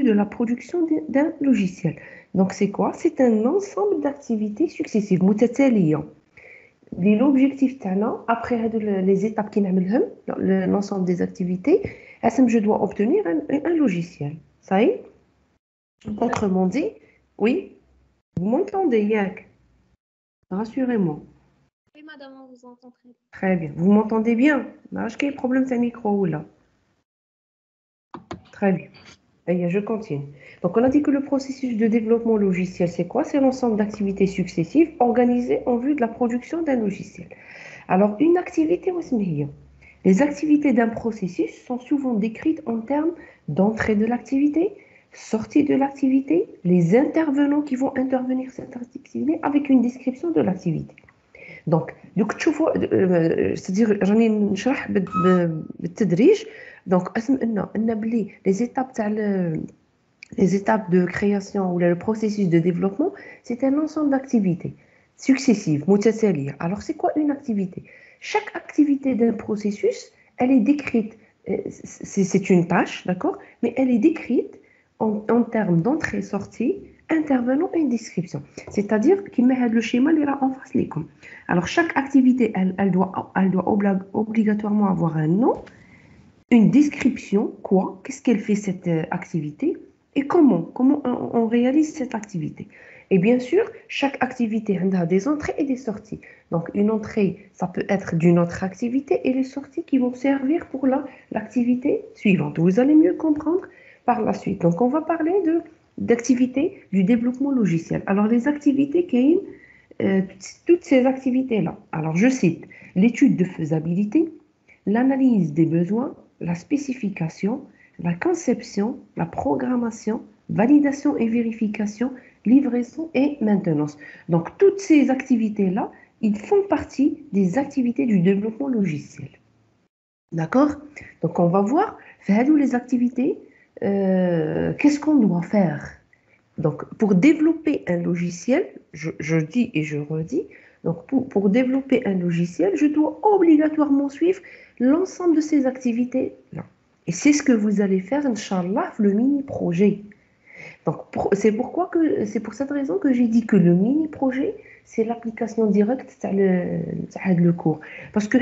de la production d'un logiciel. Donc, c'est quoi? C'est un ensemble d'activités successives, متتالية. L'objectif تاعنا, après les étapes qui نعملهم, l'ensemble des activités, je dois obtenir un logiciel. Ça y est? Autrement dit, oui, vous m'entendez, Yak? Rassurez-moi. Oui, madame, on vous entend très bien. Très bien. Vous m'entendez bien? Quel problème c'est le micro là? Très bien. Je continue. Donc, on a dit que le processus de développement logiciel, c'est quoi? C'est l'ensemble d'activités successives organisées en vue de la production d'un logiciel. Alors, une activité, les activités d'un processus sont souvent décrites en termes d'entrée de l'activité, sortie de l'activité, les intervenants qui vont intervenir cette activité avec une description de l'activité. Donc, c'est-à-dire, j'en ai نشرح بالتدريج. Donc, les étapes de création ou le processus de développement, c'est un ensemble d'activités successives, متتالية. Alors, c'est quoi une activité? Chaque activité d'un processus, elle est décrite, c'est une tâche, d'accord? Mais elle est décrite en termes d'entrée-sortie, intervenant et description. C'est-à-dire qu'il met le schéma là en face les comme. Alors, chaque activité, elle doit obligatoirement avoir un nom, une description, quoi, qu'est-ce qu'elle fait cette activité et comment on réalise cette activité. Et bien sûr, chaque activité a des entrées et des sorties. Donc, une entrée, ça peut être d'une autre activité et les sorties qui vont servir pour l'activité suivante. Vous allez mieux comprendre par la suite. Donc, on va parler d'activités du développement logiciel. Alors, les activités, toutes ces activités-là. Alors, je cite l'étude de faisabilité, l'analyse des besoins, la spécification, la conception, la programmation, validation et vérification, livraison et maintenance. Donc, toutes ces activités-là, ils font partie des activités du développement logiciel. D'accord? Donc, on va voir, les activités, qu'est-ce qu'on doit faire? Donc, pour développer un logiciel, je dis et je redis, donc pour développer un logiciel, je dois obligatoirement suivre l'ensemble de ces activités-là. Et c'est ce que vous allez faire, Inch'Allah, le mini-projet. Donc, c'est pour cette raison que j'ai dit que le mini-projet, c'est l'application directe le cours. Parce que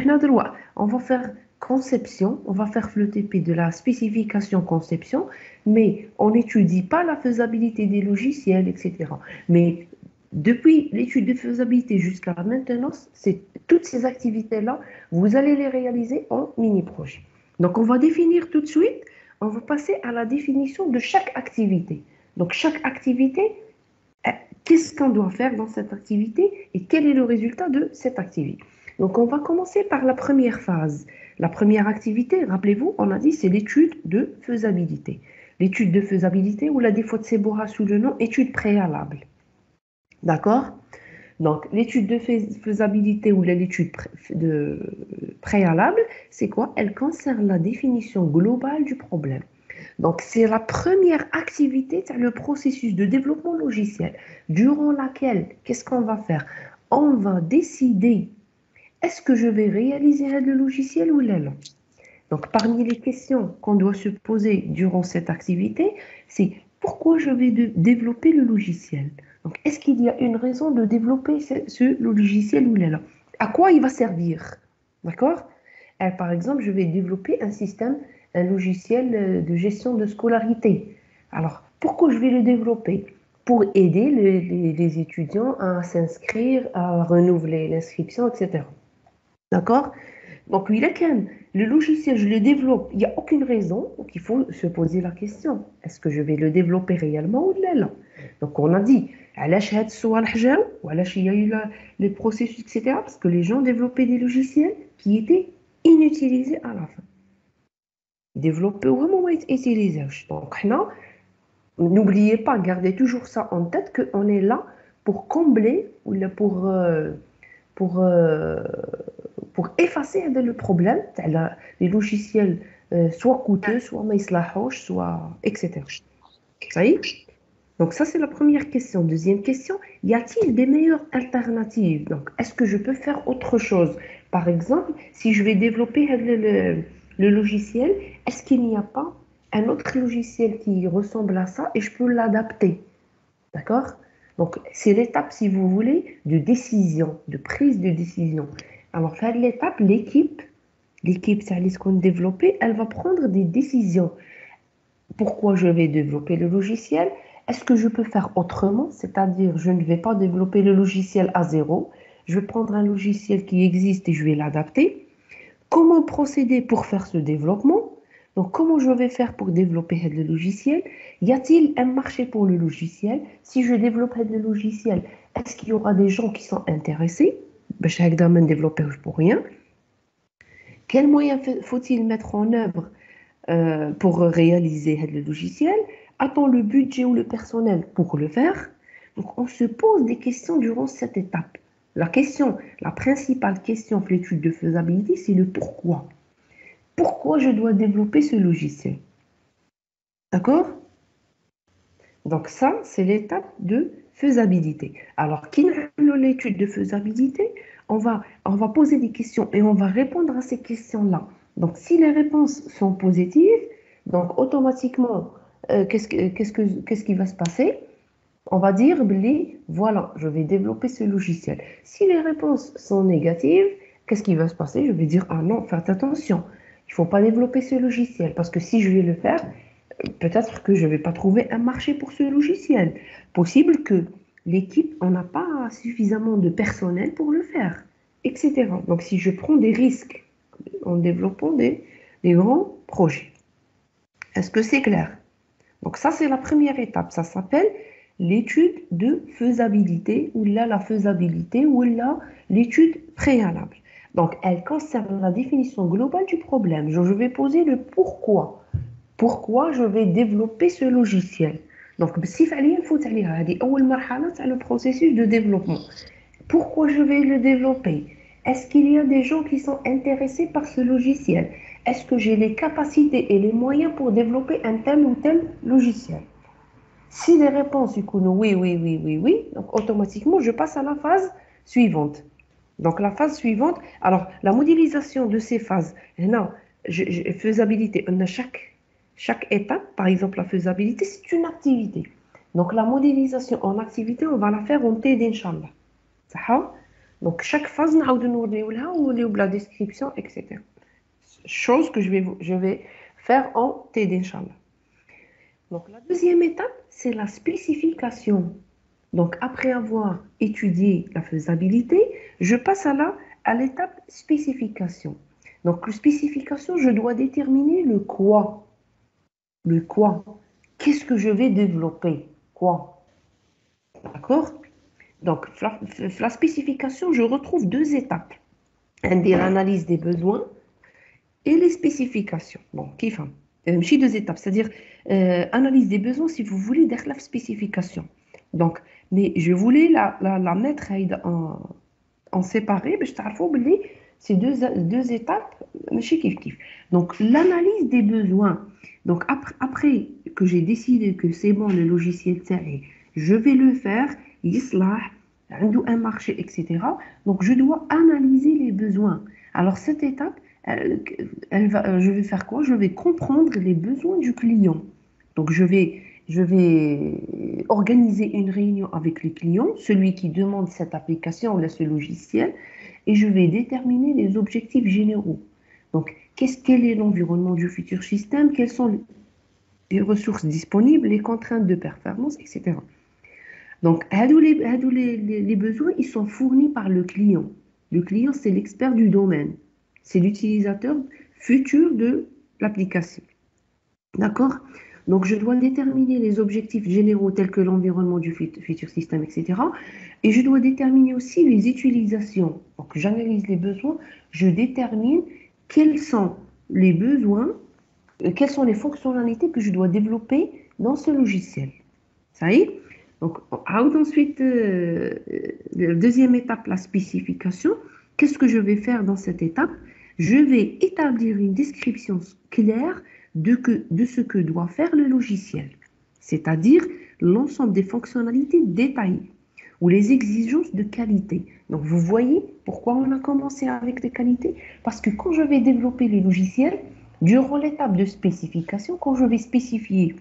on va faire conception, on va faire le TP de la spécification conception, mais on n'étudie pas la faisabilité des logiciels, etc. Mais depuis l'étude de faisabilité jusqu'à la maintenance, toutes ces activités-là, vous allez les réaliser en mini-projet. Donc, on va définir tout de suite, on va passer à la définition de chaque activité. Donc, chaque activité, qu'est-ce qu'on doit faire dans cette activité et quel est le résultat de cette activité? Donc, on va commencer par la première phase. La première activité, rappelez-vous, on a dit, c'est l'étude de faisabilité. L'étude de faisabilité, ou la défaut de Sebora sous le nom étude préalable. D'accord? Donc, l'étude de faisabilité ou l'étude préalable, c'est quoi? Elle concerne la définition globale du problème. Donc, c'est la première activité, c'est le processus de développement logiciel, durant laquelle, qu'est-ce qu'on va faire? On va décider, est-ce que je vais réaliser le logiciel ou non? Donc, parmi les questions qu'on doit se poser durant cette activité, c'est pourquoi je vais développer le logiciel? Donc, est-ce qu'il y a une raison de développer ce logiciel ou non? À quoi il va servir? D'accord? Par exemple, je vais développer un logiciel de gestion de scolarité. Alors, pourquoi je vais le développer? Pour aider les étudiants à s'inscrire, à renouveler l'inscription, etc. D'accord? Donc, le logiciel, je le développe, il n'y a aucune raison, donc il faut se poser la question, est-ce que je vais le développer réellement ou non? Donc, on a dit, il y a eu les processus, etc., parce que les gens développaient des logiciels qui étaient inutilisés à la fin. Développer vraiment pas utilisés. Donc, n'oubliez pas, gardez toujours ça en tête, qu'on est là pour combler ou pour effacer le problème, les logiciels soit coûteux, soit maïslahosh, soit etc. Ça y est? Donc ça, c'est la première question. Deuxième question, y a-t-il des meilleures alternatives? Donc, est-ce que je peux faire autre chose? Par exemple, si je vais développer le logiciel, est-ce qu'il n'y a pas un autre logiciel qui ressemble à ça et je peux l'adapter. D'accord? Donc, c'est l'étape, si vous voulez, de décision, de prise de décision. Alors, faire l'étape, l'équipe, ça ce qu'on développé, elle va prendre des décisions. Pourquoi je vais développer le logiciel? Est-ce que je peux faire autrement? C'est-à-dire, je ne vais pas développer le logiciel à zéro. Je vais prendre un logiciel qui existe et je vais l'adapter. Comment procéder pour faire ce développement? Donc, comment je vais faire pour développer le logiciel? Y a-t-il un marché pour le logiciel? Si je développe le logiciel, est-ce qu'il y aura des gens qui sont intéressés? Ben, chaque domaine développeur pour rien. Quels moyens faut-il mettre en œuvre pour réaliser le logiciel? A-t-on le budget ou le personnel pour le faire? Donc, on se pose des questions durant cette étape. La principale question de l'étude de faisabilité, c'est le pourquoi. Pourquoi je dois développer ce logiciel? D'accord? Donc ça, c'est l'étape de faisabilité. Alors, qui n'a l'étude de faisabilité, on va poser des questions et on va répondre à ces questions-là. Donc, si les réponses sont positives, donc automatiquement, qu'est-ce qui va se passer? On va dire, voilà, je vais développer ce logiciel. Si les réponses sont négatives, qu'est-ce qui va se passer? Je vais dire, ah non, faites attention, il ne faut pas développer ce logiciel parce que si je vais le faire, peut-être que je ne vais pas trouver un marché pour ce logiciel. Possible que l'équipe, on n'a pas suffisamment de personnel pour le faire, etc. Donc, si je prends des risques en développant des grands projets, est-ce que c'est clair? Donc, ça, c'est la première étape. Ça s'appelle l'étude de faisabilité ou là, la faisabilité ou là, l'étude préalable. Donc, elle concerne la définition globale du problème. Je vais poser le pourquoi. Pourquoi je vais développer ce logiciel. Donc, بصفة عليا نفوت عليها هذه أول مرحلة تاع le processus de développement. Pourquoi je vais le développer? Est-ce qu'il y a des gens qui sont intéressés par ce logiciel? Est-ce que j'ai les capacités et les moyens pour développer un tel ou tel logiciel? Si les réponses sont oui, oui, oui, oui, oui, donc automatiquement, je passe à la phase suivante. Donc, la phase suivante, alors, la modélisation de ces phases, non, faisabilité, on a chaque étape, par exemple, la faisabilité, c'est une activité. Donc, la modélisation en activité, on va la faire en TD, Inch'Allah. Donc, chaque phase, on a la description, etc. Chose que je vais faire en TD, Inch'Allah. Donc, la deuxième étape, c'est la spécification. Donc, après avoir étudié la faisabilité, je passe à l'étape spécification. Donc, la spécification, je dois déterminer le quoi. Le quoi. Qu'est-ce que je vais développer? Quoi? D'accord? Donc, la spécification, je retrouve deux étapes. L'analyse des besoins et les spécifications. Bon, qui fait? Deux étapes, c'est-à-dire analyse des besoins, si vous voulez, derrière la spécification. Donc, mais je voulais la mettre en séparé, je t'avoue, c'est deux étapes, ماشي كيف كيف. Donc, l'analyse des besoins. Donc, après que j'ai décidé que c'est bon, le logiciel, je vais le faire, يصلح, عنده un marché, etc. Donc, je dois analyser les besoins. Alors, cette étape, je vais faire quoi? Je vais comprendre les besoins du client. Donc, je vais organiser une réunion avec le client, celui qui demande cette application ou ce logiciel, et je vais déterminer les objectifs généraux. Donc, quel est l'environnement du futur système? Quelles sont les ressources disponibles, les contraintes de performance, etc. Donc, les besoins, ils sont fournis par le client. Le client, c'est l'expert du domaine. C'est l'utilisateur futur de l'application. D'accord? Donc, je dois déterminer les objectifs généraux tels que l'environnement du futur système, etc. Et je dois déterminer aussi les utilisations. Donc, j'analyse les besoins, je détermine quels sont les besoins, quelles sont les fonctionnalités que je dois développer dans ce logiciel. Ça y est? Donc, ensuite, la deuxième étape, la spécification. Qu'est-ce que je vais faire dans cette étape? Je vais établir une description claire de ce que doit faire le logiciel, c'est-à-dire l'ensemble des fonctionnalités détaillées ou les exigences de qualité. Donc, vous voyez pourquoi on a commencé avec les qualités? Parce que quand je vais développer le logiciel, Durant l'étape de spécification, quand je vais spécifier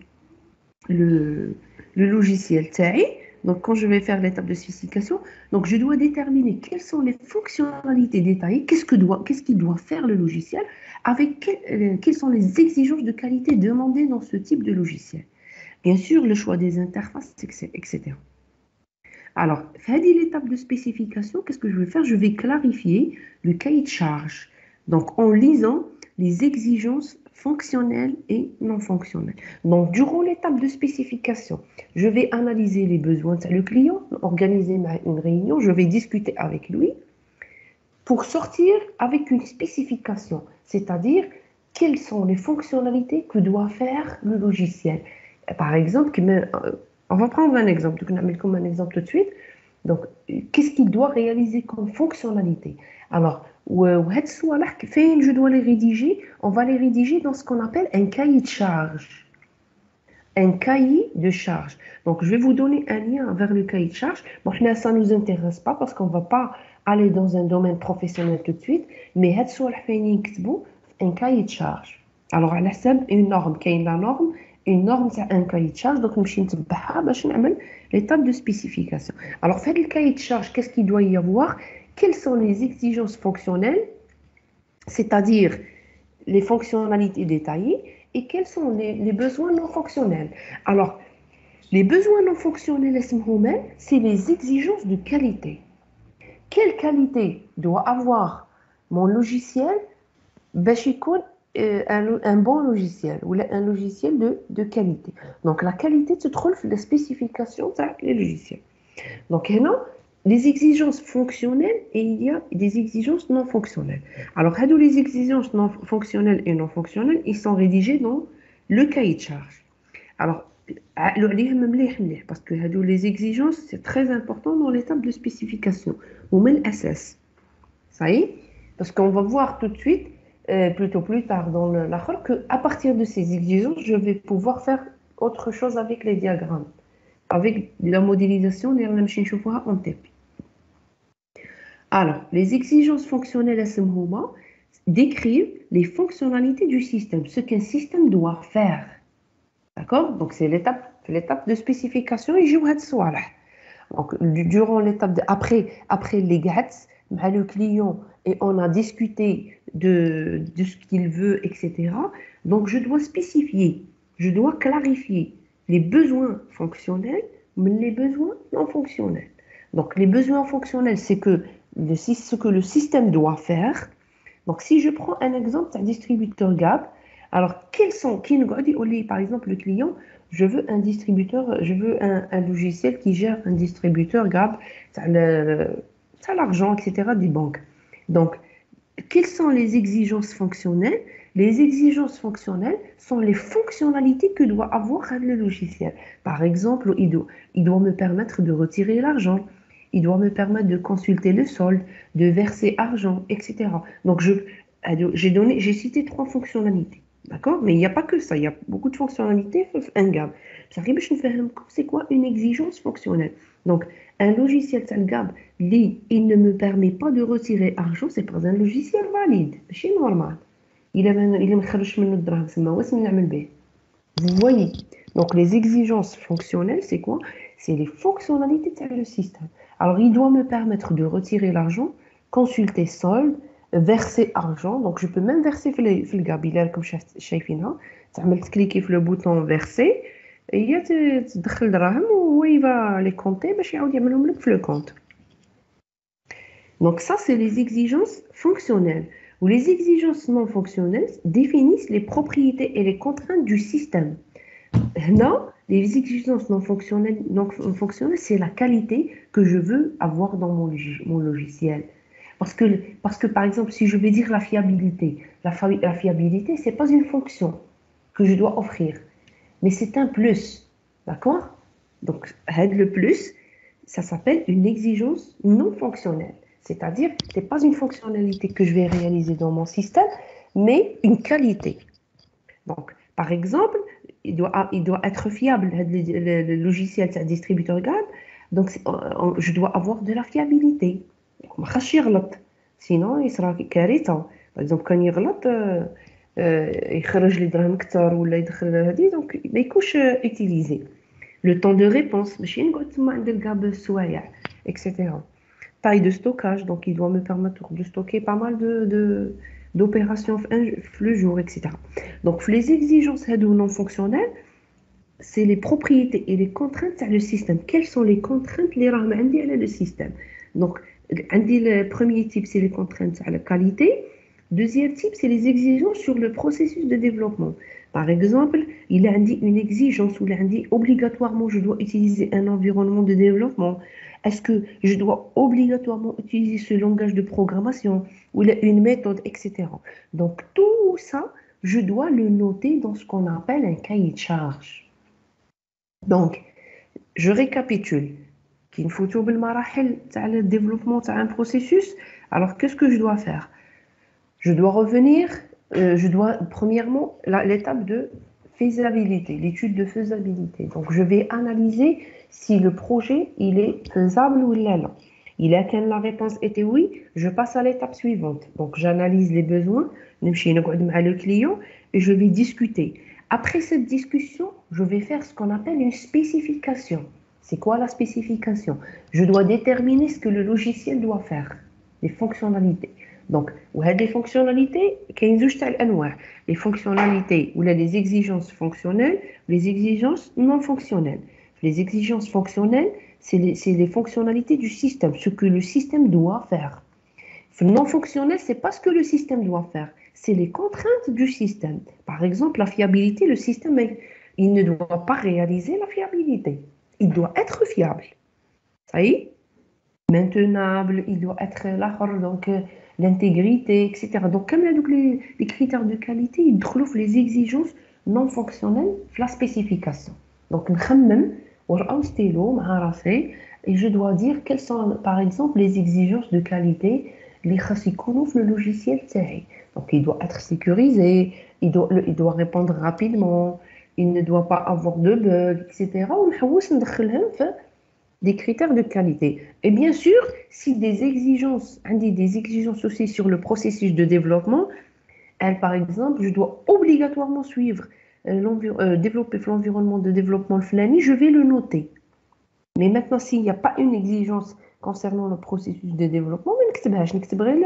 le logiciel TAI, donc quand je vais faire l'étape de spécification, donc je dois déterminer quelles sont les fonctionnalités détaillées, qu'est-ce qu'il doit faire le logiciel, quelles sont les exigences de qualité demandées dans ce type de logiciel. Bien sûr, le choix des interfaces, etc. Alors, à l'étape de spécification, qu'est-ce que je vais faire? Je vais clarifier le cahier de charge. Donc, en lisant les exigences fonctionnelles et non fonctionnelles. Donc, durant l'étape de spécification, je vais analyser les besoins de le client, organiser une réunion, je vais discuter avec lui pour sortir avec une spécification, c'est-à-dire quelles sont les fonctionnalités que doit faire le logiciel. Par exemple, on va prendre un exemple, donc on a comme un exemple tout de suite. Donc, qu'est-ce qu'il doit réaliser comme fonctionnalité? Alors, je dois les rédiger, on va les rédiger dans ce qu'on appelle un cahier de charge. Un cahier de charge. Donc, je vais vous donner un lien vers le cahier de charge. Bon, là, ça ne nous intéresse pas parce qu'on ne va pas aller dans un domaine professionnel tout de suite, mais un cahier de charge. Alors, à la SEB, une norme, la norme, une norme, c'est un cahier de charge. Donc, nous allons l'étape de spécification. Alors, faire le cahier de charge, qu'est-ce qu'il doit y avoir? Quelles sont les exigences fonctionnelles, c'est-à-dire les fonctionnalités détaillées, et quels sont les besoins non fonctionnels. Alors, les besoins non fonctionnels, c'est les exigences de qualité. Quelle qualité doit avoir mon logiciel un bon logiciel ou un logiciel de qualité. Donc, la qualité se trouve dans les spécifications des logiciels. Donc, il y a les exigences fonctionnelles et il y a des exigences non fonctionnelles. Alors, les exigences non fonctionnelles et non fonctionnelles, ils sont rédigés dans le cahier de charge. Alors, parce que les exigences, c'est très important dans l'étape de spécification, ou même SS. Ça y est, parce qu'on va voir tout de suite, plutôt plus tard dans l'accord, qu'à partir de ces exigences, je vais pouvoir faire autre chose avec les diagrammes, avec la modélisation des en TEP. Alors, les exigences fonctionnelles SMHOMA décrivent les fonctionnalités du système, ce qu'un système doit faire. D'accord? Donc, c'est l'étape de spécification et je vais donc, durant l'étape après les GATS, le client et on a discuté de ce qu'il veut, etc. Donc, je dois spécifier, je dois clarifier les besoins fonctionnels, mais les besoins non fonctionnels. Donc, les besoins fonctionnels, c'est ce que le système doit faire. Donc, si je prends un exemple d'un distributeur GAP, alors, par exemple, le client, je veux un logiciel qui gère un distributeur GAP, ça l'argent, etc., des banques. Donc, quelles sont les exigences fonctionnelles? Les exigences fonctionnelles sont les fonctionnalités que doit avoir le logiciel. Par exemple, il doit me permettre de retirer l'argent, il doit me permettre de consulter le solde, de verser argent, etc. Donc, j'ai cité 3 fonctionnalités. D'accord? Mais il n'y a pas que ça, il y a beaucoup de fonctionnalités, un GAB. C'est quoi une exigence fonctionnelle? Donc, un logiciel GAB, il ne me permet pas de retirer argent, c'est pas un logiciel valide, c'est normal. Vous voyez? Donc, les exigences fonctionnelles, c'est quoi? C'est les fonctionnalités du système. Alors, il doit me permettre de retirer l'argent, consulter solde, verser argent. Donc, je peux même verser le gabilaire comme شايفينها. تعمل cliquer sur le bouton verser et تدخل دراهم il va les compter باش يعاود يعملهم لك في le compte. Donc, ça, c'est les exigences fonctionnelles. Ou les exigences non fonctionnelles définissent les propriétés et les contraintes du système. Non, les exigences non fonctionnelles, c'est la qualité que je veux avoir dans mon logiciel. Parce que, par exemple, si je vais dire la fiabilité, la fiabilité, ce n'est pas une fonction que je dois offrir, mais c'est un plus. D'accord? Donc, le plus, ça s'appelle une exigence non fonctionnelle. C'est-à-dire, ce n'est pas une fonctionnalité que je vais réaliser dans mon système, mais une qualité. Donc, par exemple, il doit être fiable, le logiciel, c'est un distributeur GAB, donc je dois avoir de la fiabilité. ما خاصش يغلط sinon il sera كارثة. Par exemple, quand il يغلط يخرج لي دراهم اكثر ولا يدخل هذه دونك ما يكونش utilisé. Le temps de réponse ماشي نقعد تما ندير كاع بالسوايع etc. Taille de stockage, donc il doit me permettre de stocker pas mal d'opérations le jour, etc. Donc les exigences non fonctionnelles, c'est les propriétés et les contraintes sur le système. Quelles sont les contraintes les rahmen le système? Donc le premier type, c'est les contraintes sur la qualité. Deuxième type, c'est les exigences sur le processus de développement. Par exemple, il a dit une exigence ou il a dit obligatoirement je dois utiliser un environnement de développement. Est-ce que je dois obligatoirement utiliser ce langage de programmation ou une méthode, etc. Donc tout ça, je dois le noter dans ce qu'on appelle un cahier de charge. Donc, je récapitule. Qu'il faut tout le développement d'un processus. Alors, qu'est-ce que je dois faire? Je dois revenir, je dois, premièrement, l'étape de faisabilité, l'étude de faisabilité. Donc, je vais analyser si le projet, il est faisable ou non. Quand la réponse était oui, je passe à l'étape suivante. Donc, j'analyse les besoins, le client, et je vais discuter. Après cette discussion, je vais faire ce qu'on appelle une spécification. C'est quoi la spécification? Je dois déterminer ce que le logiciel doit faire, les fonctionnalités. Donc, les fonctionnalités, les fonctionnalités ou les exigences fonctionnelles, les exigences non fonctionnelles. Les exigences fonctionnelles, c'est les fonctionnalités du système, ce que le système doit faire. Non fonctionnel, c'est pas ce que le système doit faire, c'est les contraintes du système. Par exemple, la fiabilité, le système, il ne doit pas réaliser la fiabilité. Il doit être fiable. Ça y est? Maintenable, il doit être donc l'intégrité, etc. Donc, comme les critères de qualité, ils trouvent les exigences non fonctionnelles de la spécification. Donc, un stylo, et je dois dire quelles sont, par exemple, les exigences de qualité les le logiciel. Donc, il doit être sécurisé, il doit répondre rapidement, il ne doit pas avoir de bugs, etc. Des critères de qualité. Et bien sûr, si des exigences aussi sur le processus de développement, par exemple, je dois obligatoirement suivre développer l'environnement de développement flani, je vais le noter. Mais maintenant, s'il n'y a pas une exigence concernant le processus de développement,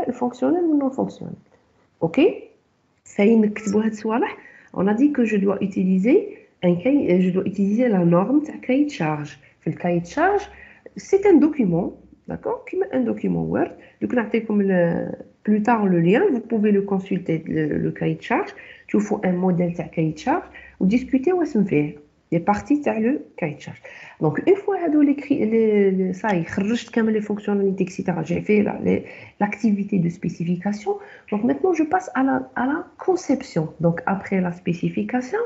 le fonctionnel ou non fonctionnel. OK? On a dit que je dois utiliser la norme de cahier de charge. Le cahier de charge, c'est un document, d'accord? Comme un document Word. Donc, plus tard le lien, vous pouvez le consulter, le cahier de charge. Tu fais un modèle de cahier de charge ou discuter où est-ce qu'on fait. Les parties dans le cahier de charge. Donc, une fois ça y est, les fonctionnalités, etc., j'ai fait l'activité de spécification. Donc, maintenant, je passe à la conception. Donc, après la spécification,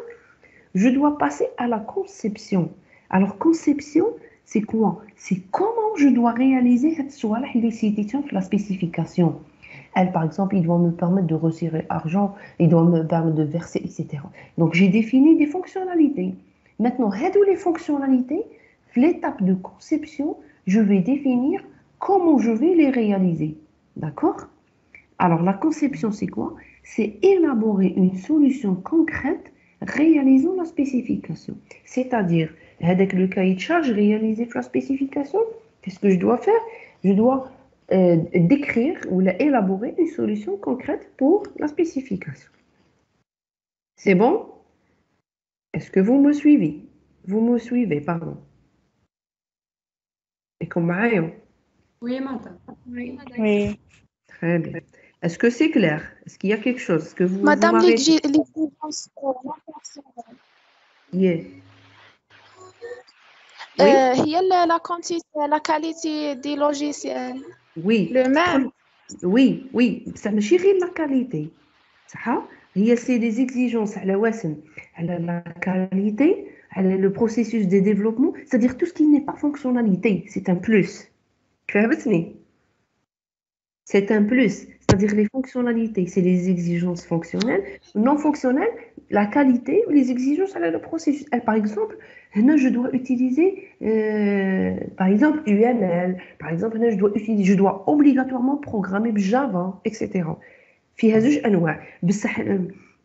je dois passer à la conception. Alors, conception, c'est quoi? C'est comment je dois réaliser la spécification. Elle, par exemple, il doit me permettre de retirer argent, il doit me permettre de verser, etc. Donc, j'ai défini des fonctionnalités. Maintenant, les fonctionnalités, l'étape de conception, je vais définir comment je vais les réaliser. D'accord? Alors, la conception, c'est quoi? C'est élaborer une solution concrète réalisant la spécification. C'est-à-dire, avec le cahier de charge, réaliser la spécification, qu'est-ce que je dois faire? Je dois décrire ou élaborer une solution concrète pour la spécification. C'est bon? Est-ce que vous me suivez? Vous me suivez, pardon. Et comme Oui, madame. Oui. Très bien. Est-ce que c'est clair? Est-ce qu'il y a quelque chose? Est-ce que vous Madame, m'arrêtez? l'exigence non fonctionnelle. Yeah. هي la quantité, la qualité des logiciels. Oui. Le même. Oui. بصح ماشي غير la qualité. صح؟ هي c'est des exigences على واسم على la qualité, على le processus de développement, c'est-à-dire tout ce qui n'est pas fonctionnalité, c'est un plus. فهمتني؟ C'est un plus, c'est-à-dire les fonctionnalités, c'est les exigences fonctionnelles. Non fonctionnelles, la qualité ou les exigences à le processus. Par exemple, je dois utiliser, par exemple, UML. Par exemple, je dois obligatoirement programmer Java, etc. فيها زوج أنواع. بصح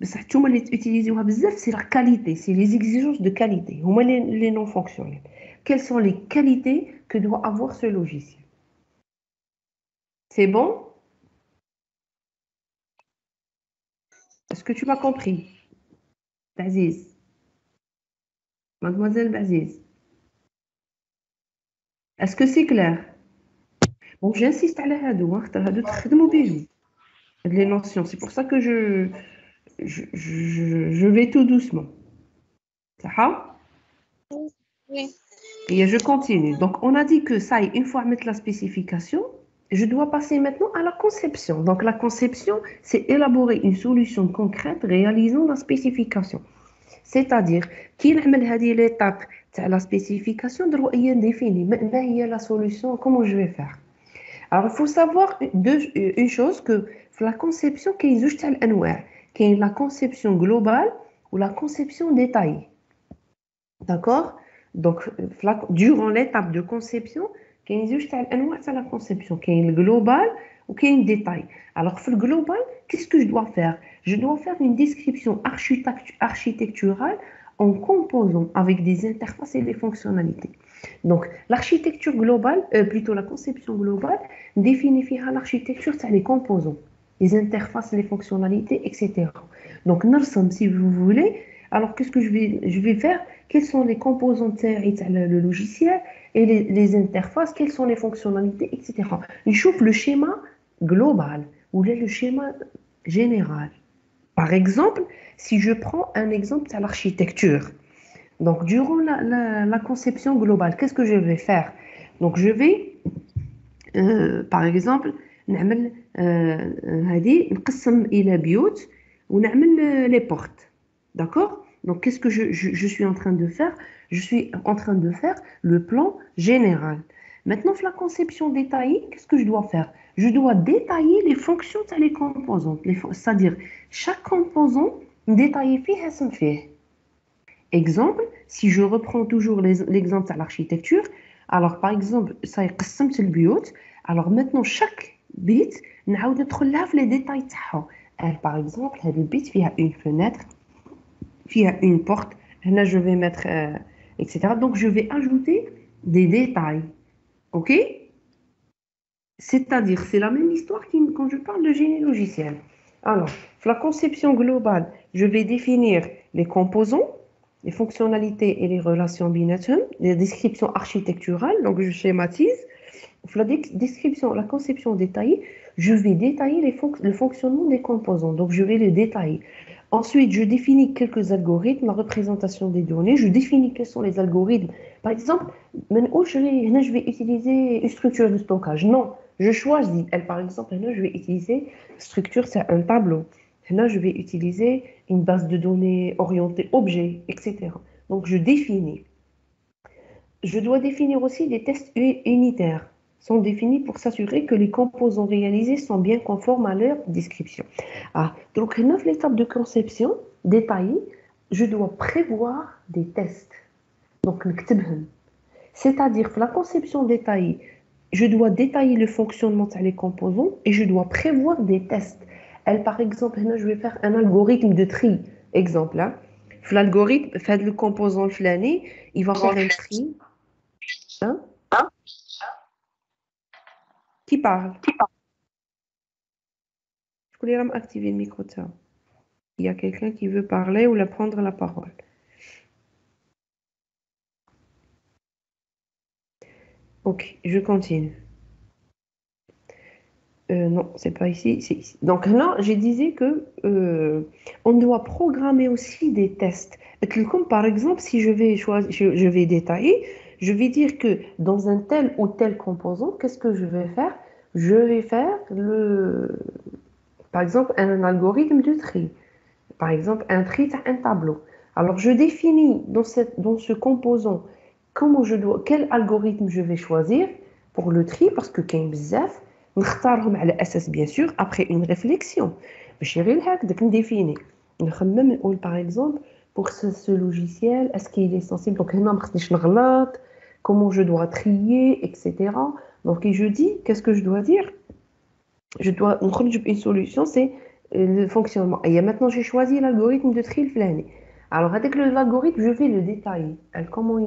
بصح نتوما اللي تيوتيليزيوها بزاف سي لا كاليتي سي لي اكزيجونس دو كاليتي هما les non fonctionnels. Quelles sont les qualités que doit avoir ce logiciel? C'est bon? Est-ce que tu m'as compris? Baziz, mademoiselle Baziz, est-ce que c'est clair? Bon, j'insiste على هادو خاطر هادو تخدموا بيهم هاد les notions. C'est pour ça que je vais tout doucement. Ça va? Oui. Et je continue. Donc, on a dit que ça, une fois mettre la spécification, je dois passer maintenant à la conception. Donc, la conception, c'est élaborer une solution concrète réalisant la spécification. C'est-à-dire, qui نعمل هذه l'étape تاع la spécification, هي définir ما هي la solution, comment je vais faire. Alors, il faut savoir une chose que la conception, il y a deux أنواع. Il y a la conception globale ou la conception détaillée. D'accord? Donc, durant l'étape de conception, il y a deux أنواع de la conception. Il y a le global ou il y a le détail. Alors, pour le global, qu'est-ce que je dois faire? Je dois faire une description architecturale en composant avec des interfaces et des fonctionnalités. Donc, l'architecture globale, plutôt la conception globale, définit l'architecture, c'est les composants, les interfaces, les fonctionnalités, etc. Donc, si vous voulez, alors qu'est-ce que je vais faire? Quels sont les composants le logiciel et les interfaces, quelles sont les fonctionnalités, etc. Je trouve le schéma global ou le schéma général. Par exemple, si je prends un exemple de l'architecture, donc durant la conception globale, qu'est-ce que je vais faire? Donc je vais, par exemple, نعمل هذه نقسم إلى بيوت ونعمل les portes. D'accord? Donc qu'est-ce que je suis en train de faire? Je suis en train de faire le plan général. Maintenant, pour la conception détaillée, qu'est-ce que je dois faire? Je dois détailler les fonctions de les composantes. C'est-à-dire, chaque composant, détailler فيها اسم فيه. Exemple, si je reprends toujours l'exemple de l'architecture, alors par exemple, ça est قسمت البيوت, alors maintenant chaque bit, نعاود ندخل لها في les détails تاعها. Par exemple, هذا البيت فيها une fenêtre, فيها une porte, هنا je vais mettre etc. Donc je vais ajouter des détails. OK? C'est-à-dire, c'est la même histoire quand je parle de génie logiciel. Alors, pour la conception globale, je vais définir les composants, les fonctionnalités et les relations binômes, les descriptions architecturales, donc je schématise. Pour la description, la conception détaillée, je vais détailler le fonctionnement des composants, donc je vais les détailler. Ensuite, je définis quelques algorithmes, la représentation des données, je définis quels sont les algorithmes. Par exemple, je vais utiliser une structure de stockage. Non, je choisis. Par exemple, je vais utiliser structure, c'est un tableau. Là, je vais utiliser une base de données orientée objet, etc. Donc, je définis. Je dois définir aussi des tests unitaires. Sont définis pour s'assurer que les composants réalisés sont bien conformes à leur description. Donc, l'étape de conception détaillée, je dois prévoir des tests. Donc, c'est-à-dire que la conception détaillée, je dois détailler le fonctionnement des composants et je dois prévoir des tests. Par exemple, je vais faire un algorithme de tri. Exemple, l'algorithme fait le composant flâné, il va faire un tri. Hein? Qui parle? Je voulais activer le micro. Il y a quelqu'un qui veut parler ou prendre la parole. Ok, je continue. Non, c'est pas ici, c'est ici. Donc là, je disais que on doit programmer aussi des tests. Comme par exemple, si je vais détailler, je vais dire que dans un tel ou tel composant, qu'est-ce que je vais faire? Je vais faire par exemple, un algorithme de tri. Par exemple, un tri à un tableau. Alors, je définis dans ce composant quel algorithme je vais choisir pour le tri, parce que كاين بزاف نختارهم على أساس bien sûr après une réflexion. ماشي غير هكذاك نديفيني نخمم نقول par exemple pour ce logiciel est-ce qu'il est sensible, donc هنا ما خصنيش نغلط, comment je dois trier, etc. Donc je dis, qu'est-ce que je dois dire? Je dois une solution, c'est le fonctionnement. Et maintenant, j'ai choisi l'algorithme de tri الفلاني. Alors, avec l'algorithme, je vais le détailler. Comment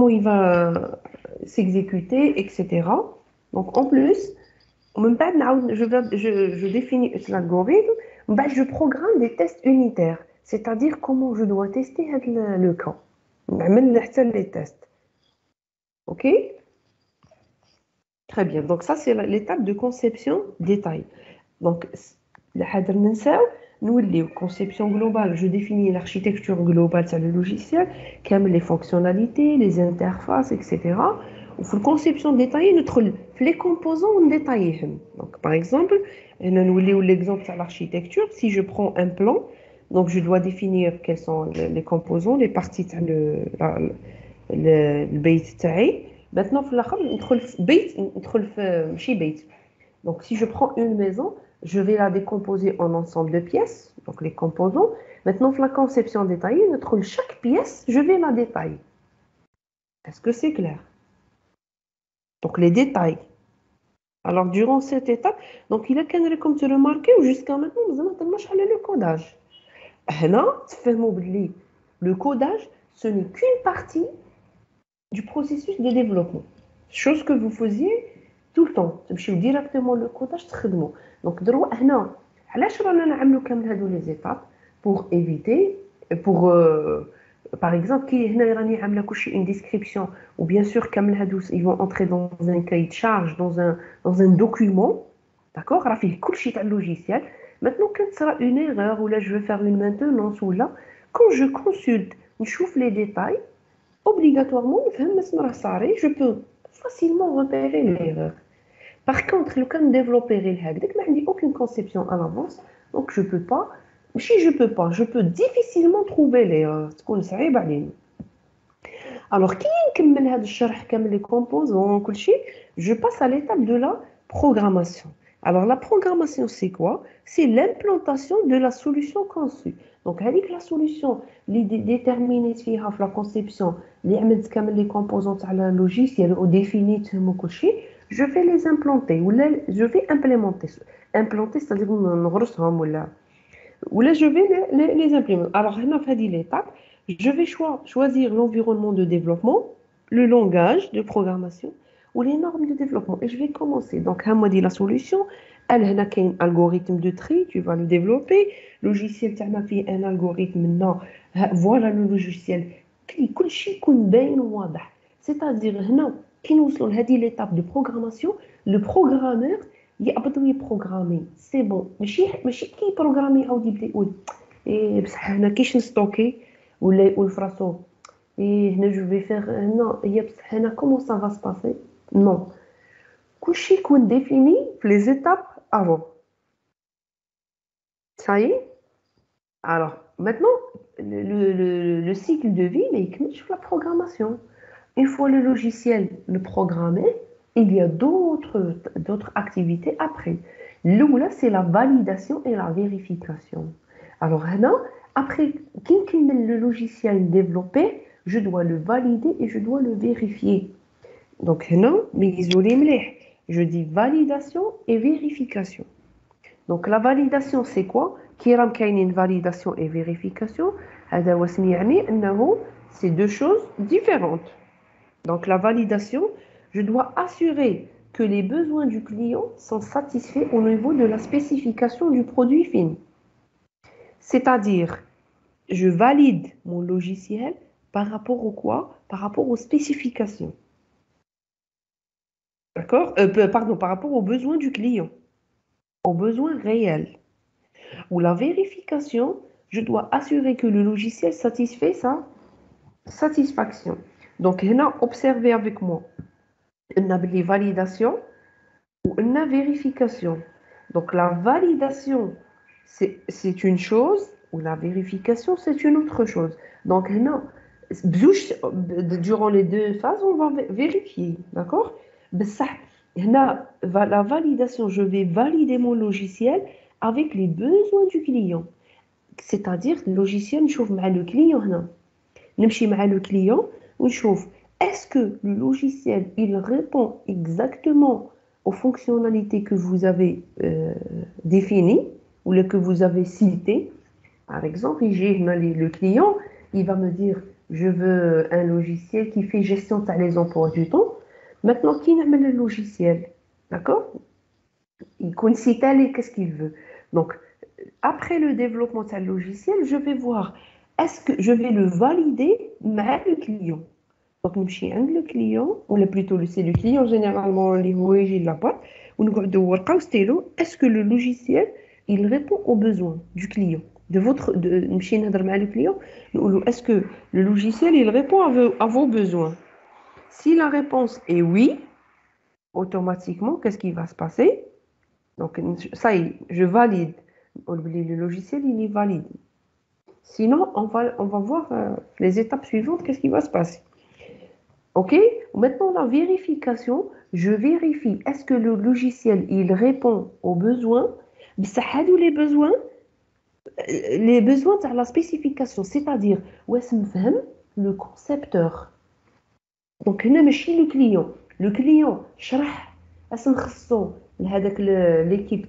il va s'exécuter, etc. Donc, en plus, من بعد je définis l'algorithme, من بعد je programme des tests unitaires. C'est-à-dire comment je dois tester le cas. نعمل حتى les tests. OK? Très bien. Donc, ça, c'est l'étape de conception détail. Donc, nous, conception globale, je définis l'architecture globale sur le logiciel, comme les fonctionnalités, les interfaces, etc. Ou la conception détaillée, les composants détaillés. Donc, par exemple, l'exemple sur l'architecture, si je prends un plan, donc je dois définir quels sont les composants, les parties le bait تاعي. Maintenant, في الآخر ندخل في بيت ندخل في ماشي بيت. Donc, si je prends une maison, je vais la décomposer en ensemble de pièces, donc les composants. Maintenant, la conception détaillée, chaque pièce, je vais la détailler. Est-ce que c'est clair? Donc, les détails. Alors, durant cette étape, donc, il a comme tu remarqué, jusqu'à maintenant, nous avons le codage. Le codage, ce n'est qu'une partie du processus de développement. Chose que vous faisiez tout le temps. تمشيو directement le codage تخدموا. Donc دروك هنا علاش رانا نعملوا كامل هادو les étapes pour éviter pour par exemple كي هنا راني عامله كلشي une description ou bien sûr كامل هادو ils vont entrer dans un cahier de charge dans un document. D'accord, راه فيه كلشي تاع logiciel. Maintenant quand sera une erreur ou là je veux faire une maintenance ou là quand je consulte نشوف les détails obligatoirement je peux facilement repérer l'erreur. Par contre, le cas de développer je n'ai aucune conception à l'avance, donc je peux pas. Si je peux difficilement trouver l'erreur. Alors, qui comme les composants, je passe à l'étape de la programmation. Alors, la programmation, c'est quoi? C'est l'implantation de la solution conçue. Donc, avec la solution, les déterminée la conception, les composants de la logiciel ou définir je vais les implanter ou je vais implémenter. Implanter, c'est-à-dire ou là, je vais les implémenter. Alors, dans cette étape, je vais choisir l'environnement de développement, le langage de programmation ou les normes de développement. Et je vais commencer. Donc, on m'a dit la solution. Elle a un algorithme de tri, tu vas le développer. Logiciel, tu as fait un algorithme. Non, voilà le logiciel. C'est-à-dire, non, qui nous sommes à l'étape de programmation, le programmeur, il a programmer. C'est bon. ماشي كي programmer يعاود يبدا يقول إيه بصح هنا كيش نستوكي ولا يقول في راسو إيه هنا جو في فيغ نو هي بصح هنا كومون سا فا سباسي نو كلشي يكون ديفيني في لي زيتاب افون. Ça y est. Alors, maintenant, le cycle de vie, il commence la programmation. Une fois le logiciel le programmé, il y a d'autres activités après. L'oula, c'est la validation et la vérification. Alors, là, après, quand le logiciel développé, je dois le valider et je dois le vérifier. Donc, là, je dis validation et vérification. Donc, la validation, c'est quoi? Qui a une validation et vérification? C'est deux choses différentes. Donc, la validation, je dois assurer que les besoins du client sont satisfaits au niveau de la spécification du produit fini. C'est-à-dire, je valide mon logiciel par rapport au quoi? Par rapport aux spécifications. D'accord? Pardon, par rapport aux besoins du client, aux besoins réels. Ou la vérification, je dois assurer que le logiciel satisfait sa satisfaction. Donc, observez avec moi. On a les validations ou une vérification. Donc, la validation, c'est une chose, ou la vérification, c'est une autre chose. Donc, durant les deux phases, on va vérifier. D'accord? La validation, je vais valider mon logiciel avec les besoins du client. C'est-à-dire, le logiciel, je trouve le client. نمشي مع le client ونشوف est-ce que le logiciel il répond exactement aux fonctionnalités que vous avez définies ou que vous avez citées. Par exemple, le client, il va me dire, je veux un logiciel qui fait gestion des emplois du temps. Maintenant, qui n'amène le logiciel? D'accord? Il connaît qu'est-ce qu'il veut. Donc, après le développement de ce logiciel, je vais voir, est-ce que je vais le valider avec le client? Donc, nous sommes le client, ou plutôt c'est le client généralement, les OEG de la boîte, où nous avons est-ce que le logiciel, il répond aux besoins du client? Nous sommes le client, est-ce que le logiciel, il répond à vos besoins? Si la réponse est oui, automatiquement, qu'est-ce qui va se passer? Donc, ça y est, je valide. Le logiciel, il est valide. Sinon, on va voir les étapes suivantes, qu'est-ce qui va se passer. OK? Maintenant, la vérification, je vérifie, est-ce que le logiciel, il répond aux besoins? Les besoins de la spécification, c'est-à-dire, où est-ce que le concepteur? Donc, هنا ماشي le client. Le client شرح اش نخصو لهذاك l'équipe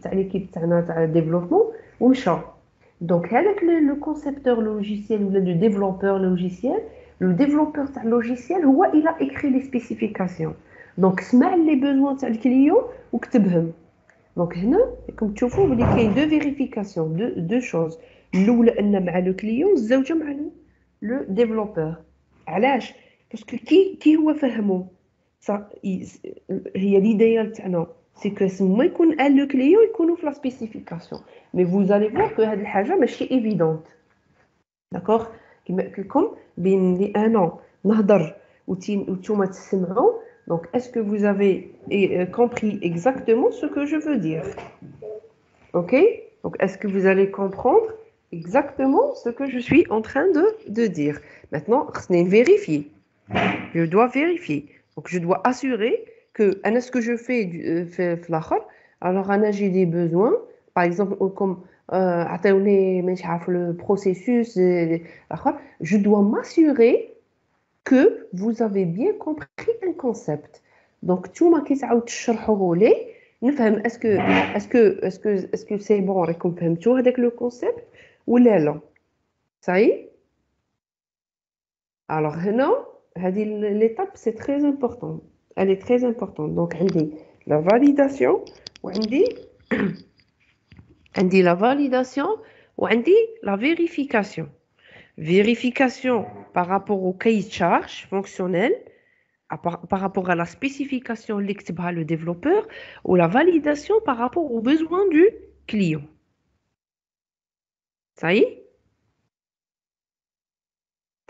تاعنا développement ومشى. Donc, هذاك le concepteur logiciel ou le développeur logiciel, le développeur تاع logiciel il a écrit les spécifications. Donc, سمع les besoins تاع الكليون وكتبهم. Donc, هنا comme تشوفوا بلي كاين deux vérifications, deux choses. الاولى ان مع le client الزوجه مع le développeur. علاش؟ parce que qui هو فهمه هي l'idéal تاعنا c'est que ما يكون le client يكونوا في la spécification. Mais vous allez voir que هذه الحاجه ماشي évidente. D'accord? كما قلت لكم بين لي انا نهضر وانتوما تسمعوا. Donc est-ce que vous avez compris exactement ce que je veux dire? OK? Donc est-ce que vous allez comprendre exactement ce que je suis en train de dire? Maintenant, c'est vérifier. Je dois vérifier. Donc, je dois assurer que ce que je fais alors j'ai des besoins. Par exemple, comme le processus, je dois m'assurer que vous avez bien compris un concept. Donc, tout ma question est-ce que c'est bon avec le concept ou là? Ça y est? Alors, non. L'étape, c'est très important. Elle est très importante. Donc, on dit la validation, ou on dit la validation, ou on dit la vérification. Vérification par rapport au cahier de charge fonctionnel, par rapport à la spécification que le développeur, ou la validation par rapport aux besoins du client. Ça y est?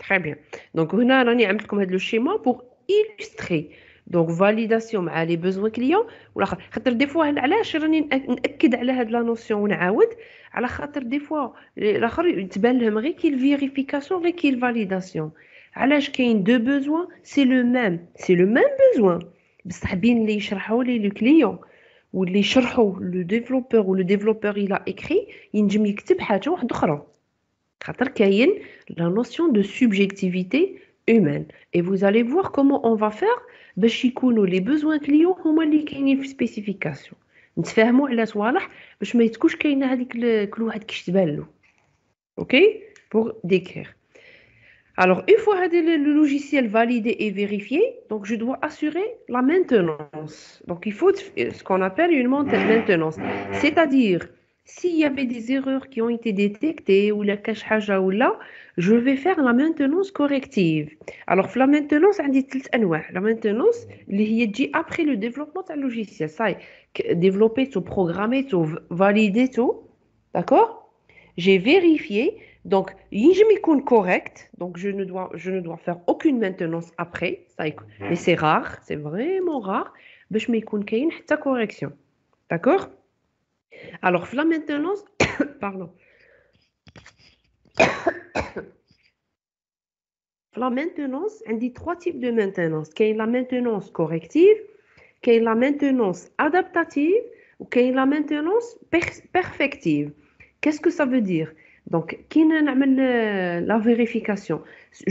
Très bien. Donc, on a le schéma pour illustrer. Donc, validation مع les besoins clients. خاطر des fois علاش راني نأكد على هاد لا نوسيون ونعاود على خاطر des fois الاخر يتبان لهم غير كي الفيريفيكاسيون غير كي الفاليداسيون. علاش كاين دو besoins c'est le même besoin بصح بين اللي يشرحوا لي لو كليون واللي يشرحوا لو ديفلوبور و لو ديفلوبور il a écrit ينجم يكتب حاجه واحده اخرى. خاطر كاين la notion de subjectivité humaine. Et vous allez voir comment on va faire باش يكونوا les besoins clients هما اللي كاينين في spécification. نتفاهموا على صوالح باش ما يتكوش كاينه هذيك كل واحد كيش تبان له. OK? Pour décrire. Alors, une fois le logiciel validé et vérifié, donc je dois assurer la maintenance. Donc, il faut ce qu'on appelle une maintenance. C'est-à-dire, s'il y avait des erreurs qui ont été détectées ou la cache haja ou là, je vais faire la maintenance corrective. Alors, la maintenance, on dit la maintenance, qui est après le développement du logiciel. Ça est, développer tout, programmer tout, valider tout. D'accord? J'ai vérifié. Donc, je m'y correct. Donc, je ne dois faire aucune maintenance après. Mais c'est rare, c'est vraiment rare. Je m'y connais ta correction. D'accord? Alors, la maintenance, pardon. La maintenance, on dit trois types de maintenance. Il y a la maintenance corrective, il y a la maintenance adaptative ou il y a la maintenance perfective. Qu'est-ce que ça veut dire? Donc, qui n'a la vérification?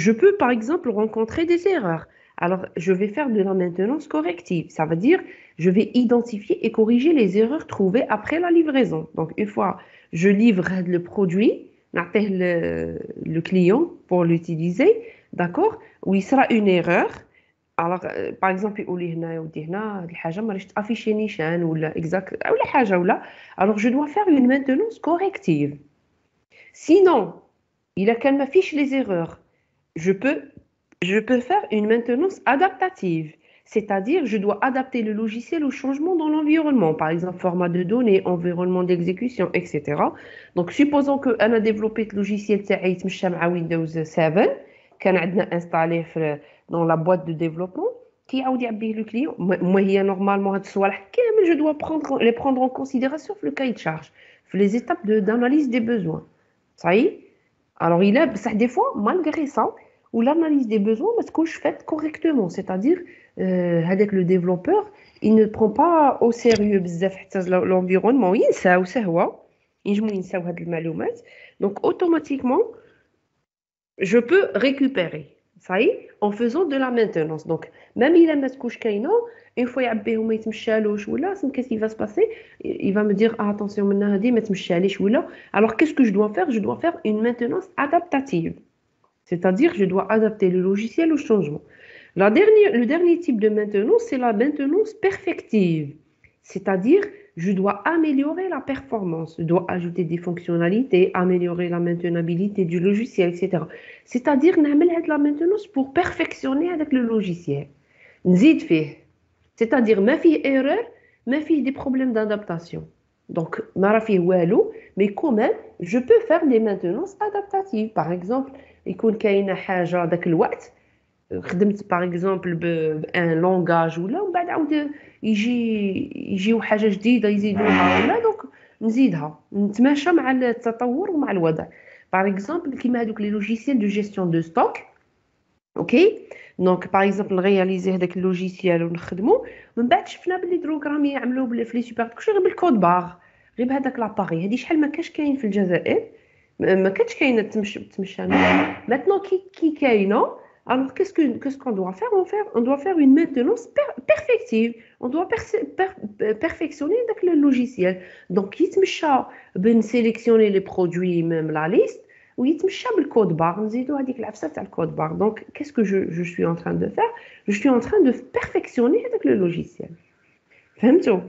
Je peux, par exemple, rencontrer des erreurs. Alors, je vais faire de la maintenance corrective. Ça veut dire, je vais identifier et corriger les erreurs trouvées après la livraison. Donc, une fois je livre le produit, نعطيه le client pour l'utiliser, d'accord? Où il sera une erreur. Alors, par exemple, يقول لي هنا يا ودي هنا هذه الحاجة ما راهيش تافيشي نيشان ولا exact ولا حاجة ولا. Alors, je dois faire une maintenance corrective. Sinon, il a qu'elle m'affiche les erreurs. Je peux, je peux faire une maintenance adaptative, c'est-à-dire je dois adapter le logiciel au changement dans l'environnement, par exemple format de données, environnement d'exécution, etc. Donc, supposons qu'on a développé le logiciel تاعي يتمشى مع Windows 7 كان عندنا installé dans la boîte de développement كيعاود يعبيه le client. Moi, هي normalement هاد الصوالح كامل je dois les prendre en considération في le cahier de charge, في les étapes d'analyse des besoins. Ça y est. Alors, il a, des fois, malgré ça, où l'analyse des besoins, parce que je fais correctement, c'est-à-dire, avec le développeur, il ne prend pas au sérieux بزاف حتى l'environnement, ينسى وسهوة ينجموا ينساو هاد المعلومات. Donc, automatiquement, je peux récupérer, ça y est, en faisant de la maintenance. Donc, même il a ما تكونش كاينه, une fois يعبيه وما يتمشالوش ولا, qu'est-ce qui va se passer? Il va me dire, ah, attention, maintenant هادي ما تمشاليش ولا. Alors, qu'est-ce que je dois faire? Je dois faire une maintenance adaptative. C'est-à-dire, je dois adapter le logiciel au changement. Le dernier type de maintenance, c'est la maintenance perfective. C'est-à-dire, je dois améliorer la performance, je dois ajouter des fonctionnalités, améliorer la maintenabilité du logiciel, etc. C'est-à-dire, نعمل هاد la maintenance pour perfectionner avec le logiciel. نزيد فيه. C'est-à-dire, ما فيه erreur, ما فيه des problèmes d'adaptation. Donc, ما راه فيه والو, mais quand même, je peux faire des maintenances adaptatives. Par exemple, يكون كاينه حاجه ذاك الوقت خدمت باغ اكزومبل بان لونغاج ولا ومن بعد عاود يجيو حاجه جديده يزيدوها ولا دونك نزيدها نتماشى مع التطور ومع الوضع. باغ اكزومبل كيما هذوك لي لوجيسيال دو جيستيون دو ستوك. اوكي دونك باغ اكزومبل نغياليزي هذاك اللوجيسيال ونخدمو من بعد شفنا بلي دروغرامي يعملوا في لي سوبر كلشي غير بالكود باغ غير بهذاك لاباري. هذه شحال ما كاش كاين في الجزائر, ما كانتش كاينه تمشى maintenant qui كاينه. Alors qu'est-ce qu'on doit faire? On doit faire une maintenance perfective. On doit perfectionner le logiciel. Donc يتمشى sélectionner les produits même la liste ويتمشى بالكود بار نزيدو هذيك العفسه تاع الكود بار. Donc qu'est-ce que je suis en train de faire? Je suis en train de perfectionner le logiciel. فهمتوا?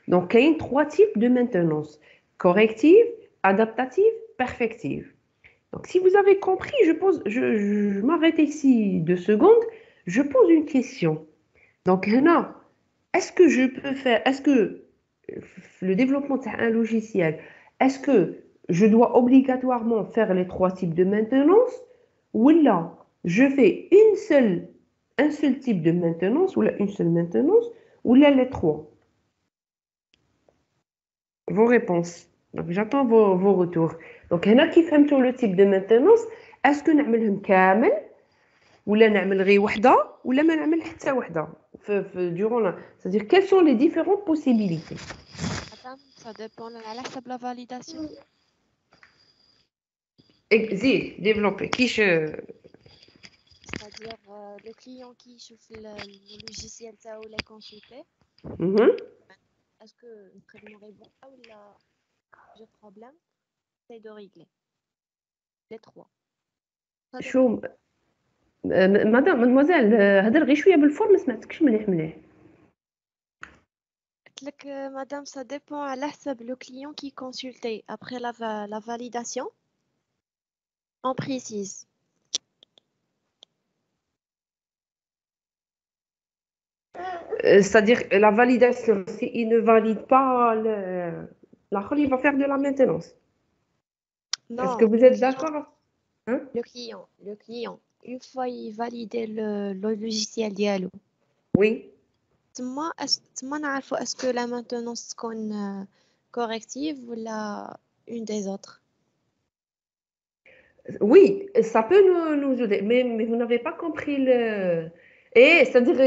Donc il y a trois types de maintenance: corrective, adaptative, perfective. Donc, si vous avez compris, je m'arrête ici 2 secondes, je pose une question. Donc, Hana, est-ce que le développement d'un logiciel, est-ce que je dois obligatoirement faire les 3 types de maintenance, ou là, je fais un seul type de maintenance, ou là, une seule maintenance, ou là, les 3? Vos réponses. Donc, j'attends vos retours. Donc, هنا كيف فهمتوا le type de maintenance? Est-ce que نعملهم كامل ولا نعمل غير وحده ولا ما نعمل حتى وحده durant c'est-à-dire quelles sont les différentes possibilités? Madame, ça dépend على حسب la validation. زيد développer كيش. C'est-à-dire le client qui chauffe le logiciel تاعو ولا consulté. Est-ce que نقدروا نغيبوا ولا j'ai problème? C'est de régler les 3. شو مدام مادموزيل هضر غير شويه بالفور ما سمعتكش مليح. قلت لك madame, ça dépend على حسب le client qui consulté. Après la validation, on précise. C'est-à-dire la validation, s'il ne valide pas l'autre, il va faire de la maintenance. Non, est-ce que vous êtes d'accord? Hein? Le client, une fois il valide le logiciel dialogue. Oui. تما نعرفوا est-ce que la maintenance تكون corrective ou une des autres. Oui, ça peut nous aider, mais vous n'avez pas compris le. Et c'est-à-dire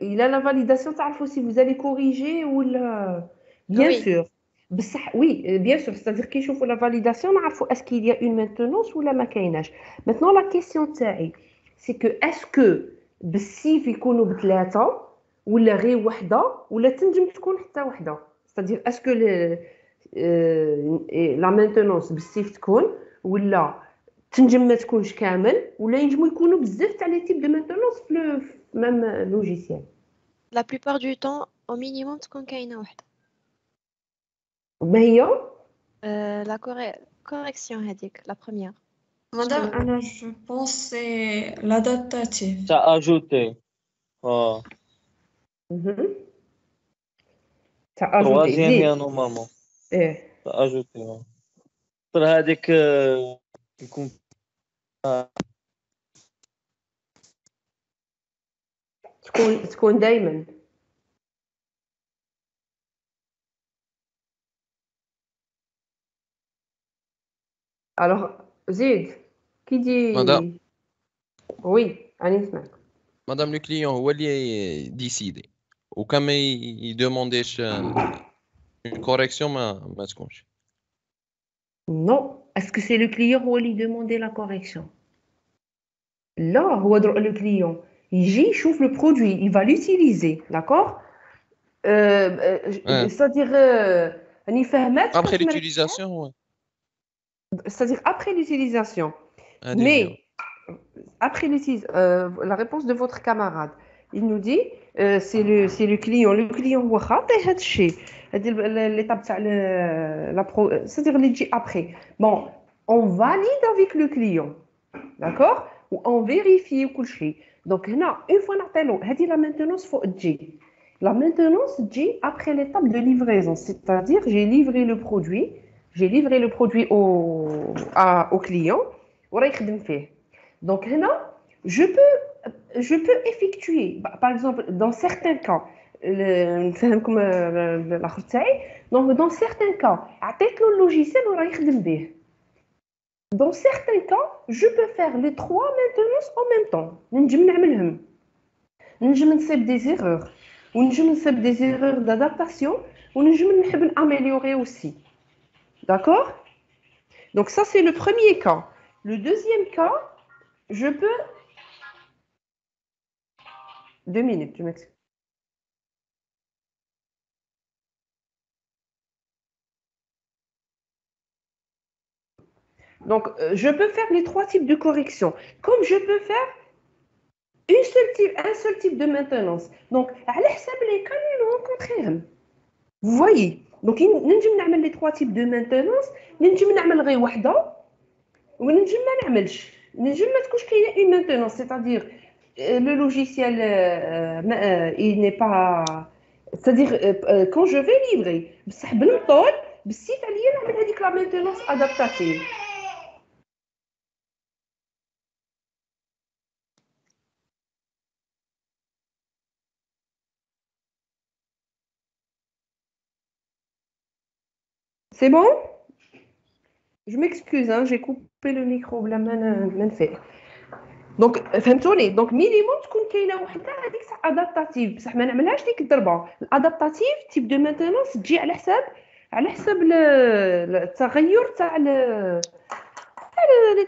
il a la validation, تعرفوا si vous allez corriger ou la. Bien Oui. sûr. بصح oui, bien sûr, c'est-à-dire كي يشوفوا la validation نعرفوا est-ce qu'il y a une maintenance ou la ما كايناش. Maintenant la question تاعي c'est que est-ce que بالسيف يكونوا بثلاثه ولا غير وحده ولا تنجم تكون حتى وحده c'est-à-dire اسكو لا مينتونونس بالسيف تكون ولا تنجم ما تكونش كامل ولا ينجموا يكونوا بزاف تاع لي تيب دو مينتونونس في ميم لوجيسيال. La plupart du temps, au minimum, تكون كاينة واحدة. ما هي La correction هذيك, la première. Madame, alors je pense que c'est l'adaptatif. Ça ajouté. Oh. تاع اجوتي Troisième زيد يا normalement. ايه Ça ajouté. ترى هذيك يكون تكون دائما. الوغ زيد كي دي مدام وي راني نسمعك. مدام لو كليون هو اللي ديسيدي وكما يدومونديش اون كوريكسيون ما تكونش. نو اسكو سي لو كليون هو اللي دوموندي لا كوريكسيون؟ لا هو لو كليون يجي يشوف لو برودوي il va l'utiliser d'accord c'est-à-dire راني فاهمات ابخي لوتيليزاسيون هو c'est-à-dire après l'utilisation mais après la réponse de votre camarade il nous dit c'est le client هو خاطي هذا الشيء هذه l'étape تاع la c'est-à-dire اللي تجي après bon on valide avec le client d'accord ou on vérifie كل شيء donc هنا une fois نعطيلو هذه la maintenance فوق تجي la maintenance تجي après l'étape de livraison c'est-à-dire j'ai livré le produit au client وراه يخدم فيه donc هنا je peux effectuer par exemple dans certains cas نفهمكم الاخر تاعي donc dans certains cas عطيت له اللوجيسيال وراه يخدم به dans certains cas je peux faire les trois maintenances en même temps ننجم نعملهم ننجم نصيب des erreurs وننجم نصيب des erreurs d'adaptation وننجم نحب نامéliorer aussi d'accord donc ça c'est le premier cas le deuxième cas je peux 2 minutes je m'excuse. Donc, je peux faire les trois types de correction. Comme je peux faire un seul type de maintenance. Donc, à l'hsab les cas nous rencontrons. Vous voyez. Donc, ننجم نعمل les trois types de maintenance. ننجم نعمل غير وحده وننجم ما نعملش. ننجم ما تكونش كاينه une maintenance, c'est-à-dire le logiciel il n'est pas c'est-à-dire quand je vais livrer بصح بالطول بالسيف عليا نعمل هذيك la maintenance adaptative. C'est bon? Je m'excuse, hein, j'ai coupé le micro بلا ما نفيق. دونك فهمتوني دونك مينيموم تكون كاينه وحده هذيك صح ادابتاتيف بصح ما نعملهاش ديك الضربه الادابتاتيف تيب دو مينتونانس تجي على حساب التغير تاع لي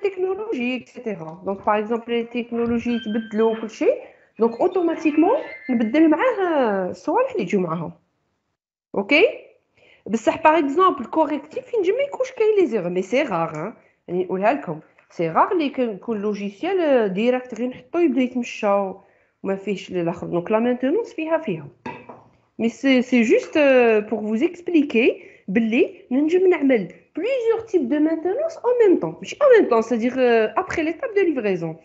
تكنولوجي اكسيتيرا دونك باغ اكزومبل لي تكنولوجي يتبدلوا كل شيء دونك اوتوماتيكمون نبدل معاه الصوالح اللي يجوا معاهم اوكي بصح باغ اكزومبل كوريكتيف ينجم ما يكونش كاين لي زيرو مي سي رار يعني نقولها لكم سي رار لي يكون لوجيسيال ديريكت غير نحطو يبدا يتمشى وما فيهش الاخر دونك لا مينتونونس فيها مي سي جوست بور فوز اكسبليكي باللي ننجم نعمل plusieurs types de maintenance en même temps ماشي en même temps c'est-à-dire après l'étape de livraison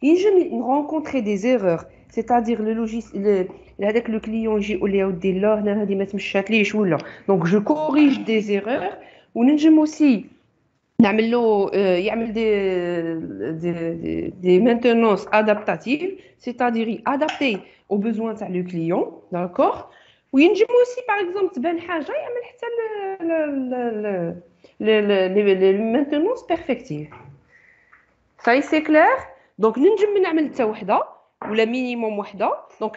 ينجم rencontrer des erreurs c'est-à-dire le logiciel هذاك لو كليون يجي يقول لي اودي لا هنا هذه ما تمشاتليش ولا دونك جو كوريج دي زيرور وننجم اوسي نعمل له يعمل دي مينتونونس ادابتاتيف c'est-à-dire ادابتي aux besoins تاع لو كليون داكور وينجم اوسي باغ اكزومبل تبان حاجه يعمل حتى لي مينتونونس بيرفكتيف صاي سي كلير دونك ننجم نعمل حتى وحده ou la minimum wahda. Donc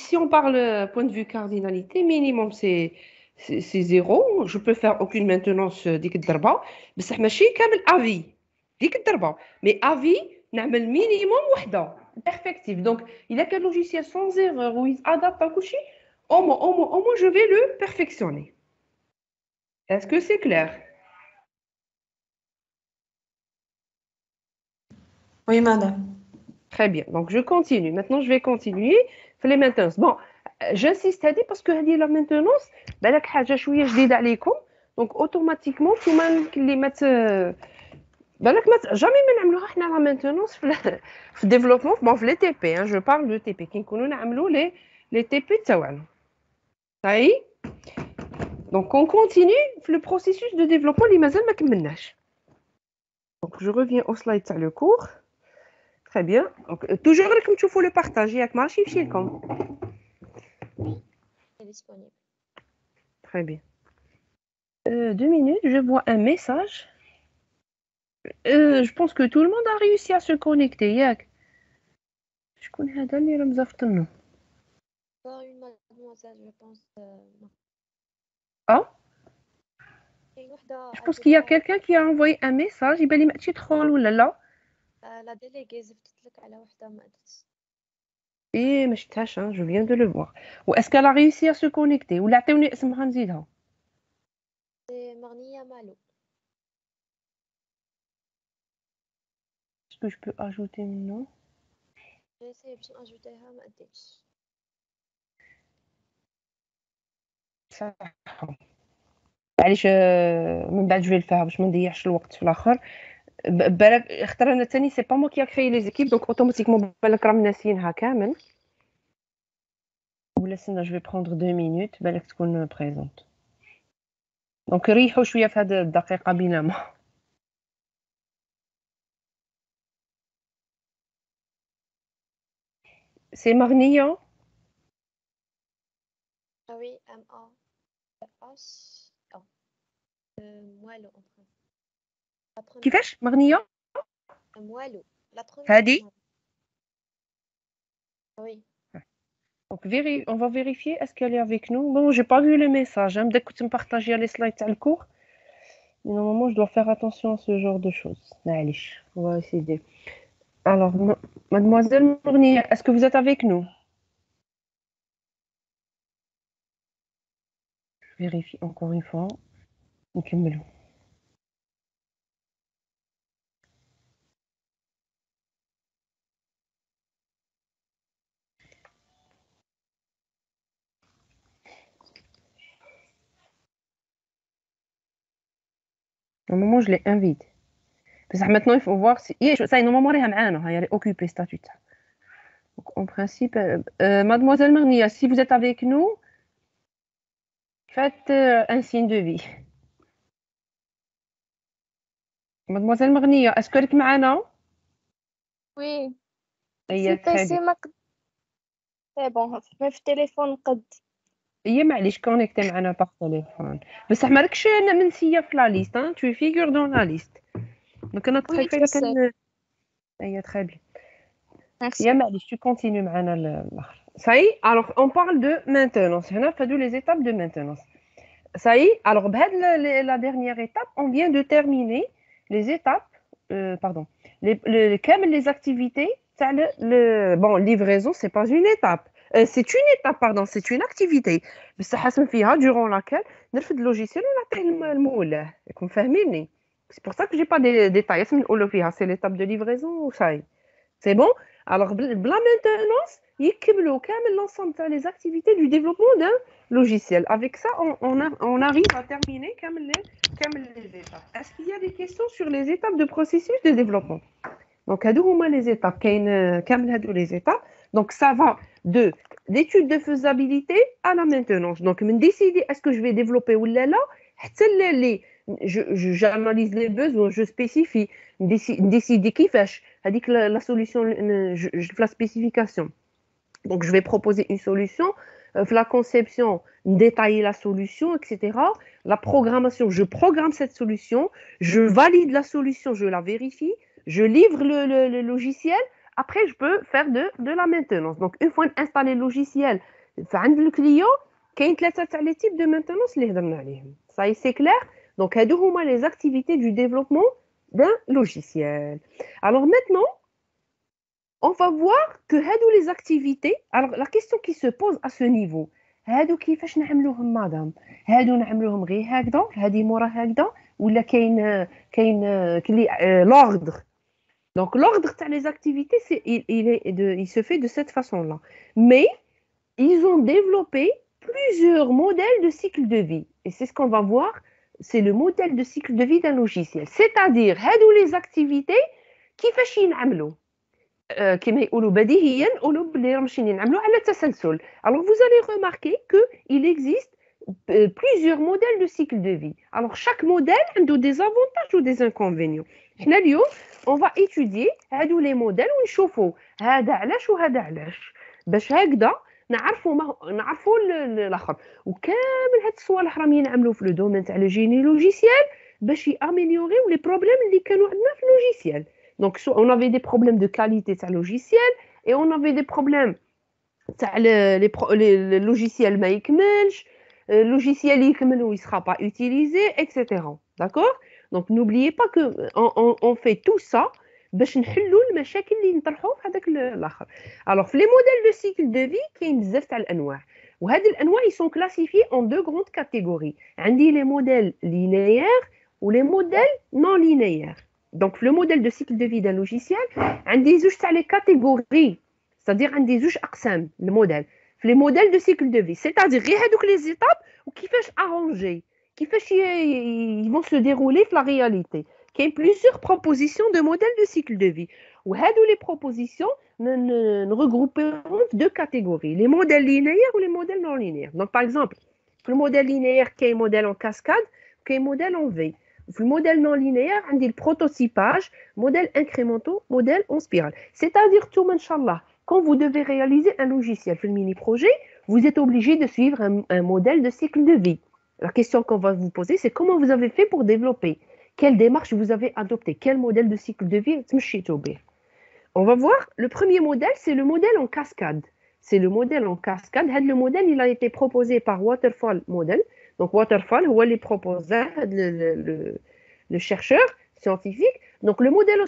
si on parle point de vue cardinalité, minimum c'est 0. Je peux faire aucune maintenance ديك الضربه بصح ماشي كامل افي ديك الضربه مي افي نعمل minimum وحده perfectif. Donc, il a quel logiciel sans erreur où il s'adapte à coucher, au moins, je vais le perfectionner. Est-ce que c'est clair? Oui, madame. Très bien. Donc, je continue. Maintenant, je vais continuer. Les maintenances. Bon, j'insiste à dire parce que la maintenance, بالك حاجة شوية جديدة عليكم. Donc, automatiquement, tout le monde qui met بالك jamais ما نعملوها حنا la maintenance في développement bon في les TP hein, je parle de TP كي نكونوا نعملوا les TP تاعنا. Ça y est. Donc, on continue le processus de développement اللي مازال ما كملناش. Donc, je reviens au slide تاع le cours. Très bien. Donc, toujours راكم تشوفوا le partage ياك ماشي يمشي لكم. C'est disponible. Très bien. 2 minutes, je vois un message. Je pense que tout le monde a réussi à se connecter, ياك. شكون هذا اللي راه مزافط لنا؟ Encore une mademoiselle, je pense. Ah, كاين وحدة je pense qu'il y a عندها quelqu'un qui a envoyé un message. يبان لي ما عرفتش يدخل ولا لا. لا ديليغي زفتت لك على وحدة ما قدرتش. Et ما شفتهاش, hein, je viens de le voir. Ou est-ce qu'elle a réussi à se connecter ولا عطيوني اسمها نزيدها. سي مغنية مالو. Est-ce que je peux ajouter non? جيسي باش ناجوتيها ما قدرتش. صح. معليش من بعد جو الفيها باش ما نضيعش الوقت في الاخر. بالك اختار انا ثاني سي با مو كي كريي لي زيكيب دونك اوتوماتيكمون بالك راهم ناسيينها كامل. ولا استنى جو prendre 2 minutes بالك تكون بريزونت. دونك ريحوا شويه في هذه الدقيقه بينما. سي مغنيه. Ah oui, M-A-H. Oh. Moelleux en français. كيفاش مغنيه؟ Moelleux. La première. هادي. Oui. Donc on va vérifier est-ce qu'elle est avec nous. Bon, j'ai pas vu le message. Hein. Dès que tu me partages les slides sur le cours. Mais normalement, je dois faire attention à ce genre de choses. Allez, on va essayer. Alors, mademoiselle Mournier, est-ce que vous êtes avec nous? Je vérifie encore une fois. نكملوا. Normalement, je l'ai invité. بصح maintenant, il faut voir si... Ça y est, normalement, راها معانا. Elle est occupée, statut. Donc, en principe, mademoiselle Mournier, si vous êtes avec nous, faites un signe de vie. Mademoiselle Mournier, est-ce que راك معانا؟ وي هي في très بيسي bien. ما قد سي بون في التليفون قد هي معليش كونيكتي معنا باغ تليفون بصح ما راكش منسيه في لا ليست hein tu figures dans la liste donc انا وي تخيفه الا كان هي très bien ميرسي هي معليش tu continues معنا الاخر ça y est alors on parle de maintenance هنا فهادو les étapes de maintenance ça y est alors بهاد la dernière étape on vient de terminer les étapes pardon كامل les activités تاع bon livraison c'est pas une étape c'est une étape pardon c'est une activité بصح حسن فيها durant laquelle نرفد اللوجيسيال ونعطيه المولاه راكم فاهميني c'est pour ça que j'ai pas des détails نقولوا فيها c'est l'étape de livraison ou ça y est c'est bon alors بلا maintenance يكملوا كامل l'ensemble تاع les activités du développement d'un logiciel avec ça on arrive à terminer كامل les étapes est-ce qu'il y a des questions sur les étapes de processus de développement donc هادو هما les étapes كاين كامل هادو les étapes donc ça va de l'étude de faisabilité à la maintenance donc من décider est-ce que je vais développer ou là حتى les j'analyse les besoins je spécifie décider كيفاش هذيك la solution je la spécification donc je vais proposer une solution la conception détailler la solution etc la programmation je programme cette solution je valide la solution je la vérifie je livre le logiciel après je peux faire de la maintenance donc une fois installé le logiciel عند le client كاين ثلاثه تاع les types de maintenance اللي هضرنا عليهم ça y c'est clair donc هادو هما les activités du développement d'un logiciel alors maintenant on va voir que les activités, alors la question qui se pose à ce niveau, كيفاش نعملوهم مدام نعملوهم غير هكذا هذه مورا هكذا ولا كاين l'ordre. Donc l'ordre تاع les activités il se fait de cette façon-là. Mais ils ont développé plusieurs modèles de cycle de vie et c'est ce qu'on va voir, c'est le modèle de cycle de vie d'un logiciel. C'est-à-dire les activités كيفاش ينعملوا كما يقولوا بديهيا نقولوا بلي راهم ماشيين نعملوا على تسلسل. Alors vous allez remarquer que il existe plusieurs modèles de cycle de vie. Alors chaque modèle a des avantages ou des inconvénients. حنا اليوم on va étudier هادو les modèles ونشوفوا هذا علاش وهذا علاش باش هكذا نعرفوا الاخر. وكامل هاد الصوالح راهم ينعملوا في لو دومين تاع لو جيني لوجيسيال باش ياميليوريو لي بروبليم اللي كانوا عندنا في اللوجيسيال. Donc, on avait des problèmes de qualité de logiciel et on avait des problèmes le logiciel ما يكملش, le logiciel يكمل ou il ne sera pas utilisé, etc. D'accord? Donc, n'oubliez pas qu'on fait tout ça باش نحلوا المشاكل اللي نطرحوا في هذاك الاخر. Alors, les modèles de cycle de vie كاين بزاف تاع الانواع. وهاد الانواع ils sont classifiés en deux grandes catégories. عندي les modèles linéaires ou les modèles non linéaires. Donc, le modèle de cycle de vie d'un logiciel, a des les catégories, c'est-à-dire des أقسام, le modèle. Les modèles de cycle de vie, c'est-à-dire les étapes ou qui fait arranger, qui fait ils vont se dérouler la réalité. Il y a plusieurs propositions de modèles de cycle de vie. Ou les propositions regrouperont deux catégories, les modèles linéaires ou les modèles non linéaires. Donc, par exemple, le modèle linéaire qui est un modèle en cascade, qui est un modèle en V. Le modèle non linéaire, on dit le prototypage, modèle incrémentaux, modèle en spirale. C'est-à-dire, tout Inch'Allah, quand vous devez réaliser un logiciel, le mini-projet, vous êtes obligé de suivre un modèle de cycle de vie. La question qu'on va vous poser, c'est comment vous avez fait pour développer? Quelle démarche vous avez adoptée? Quel modèle de cycle de vie? On va voir, le premier modèle, c'est le modèle en cascade. C'est le modèle en cascade. Le modèle, il a été proposé par Waterfall Model. Donc, Waterfall, où les proposait le chercheur scientifique. Donc, le modèle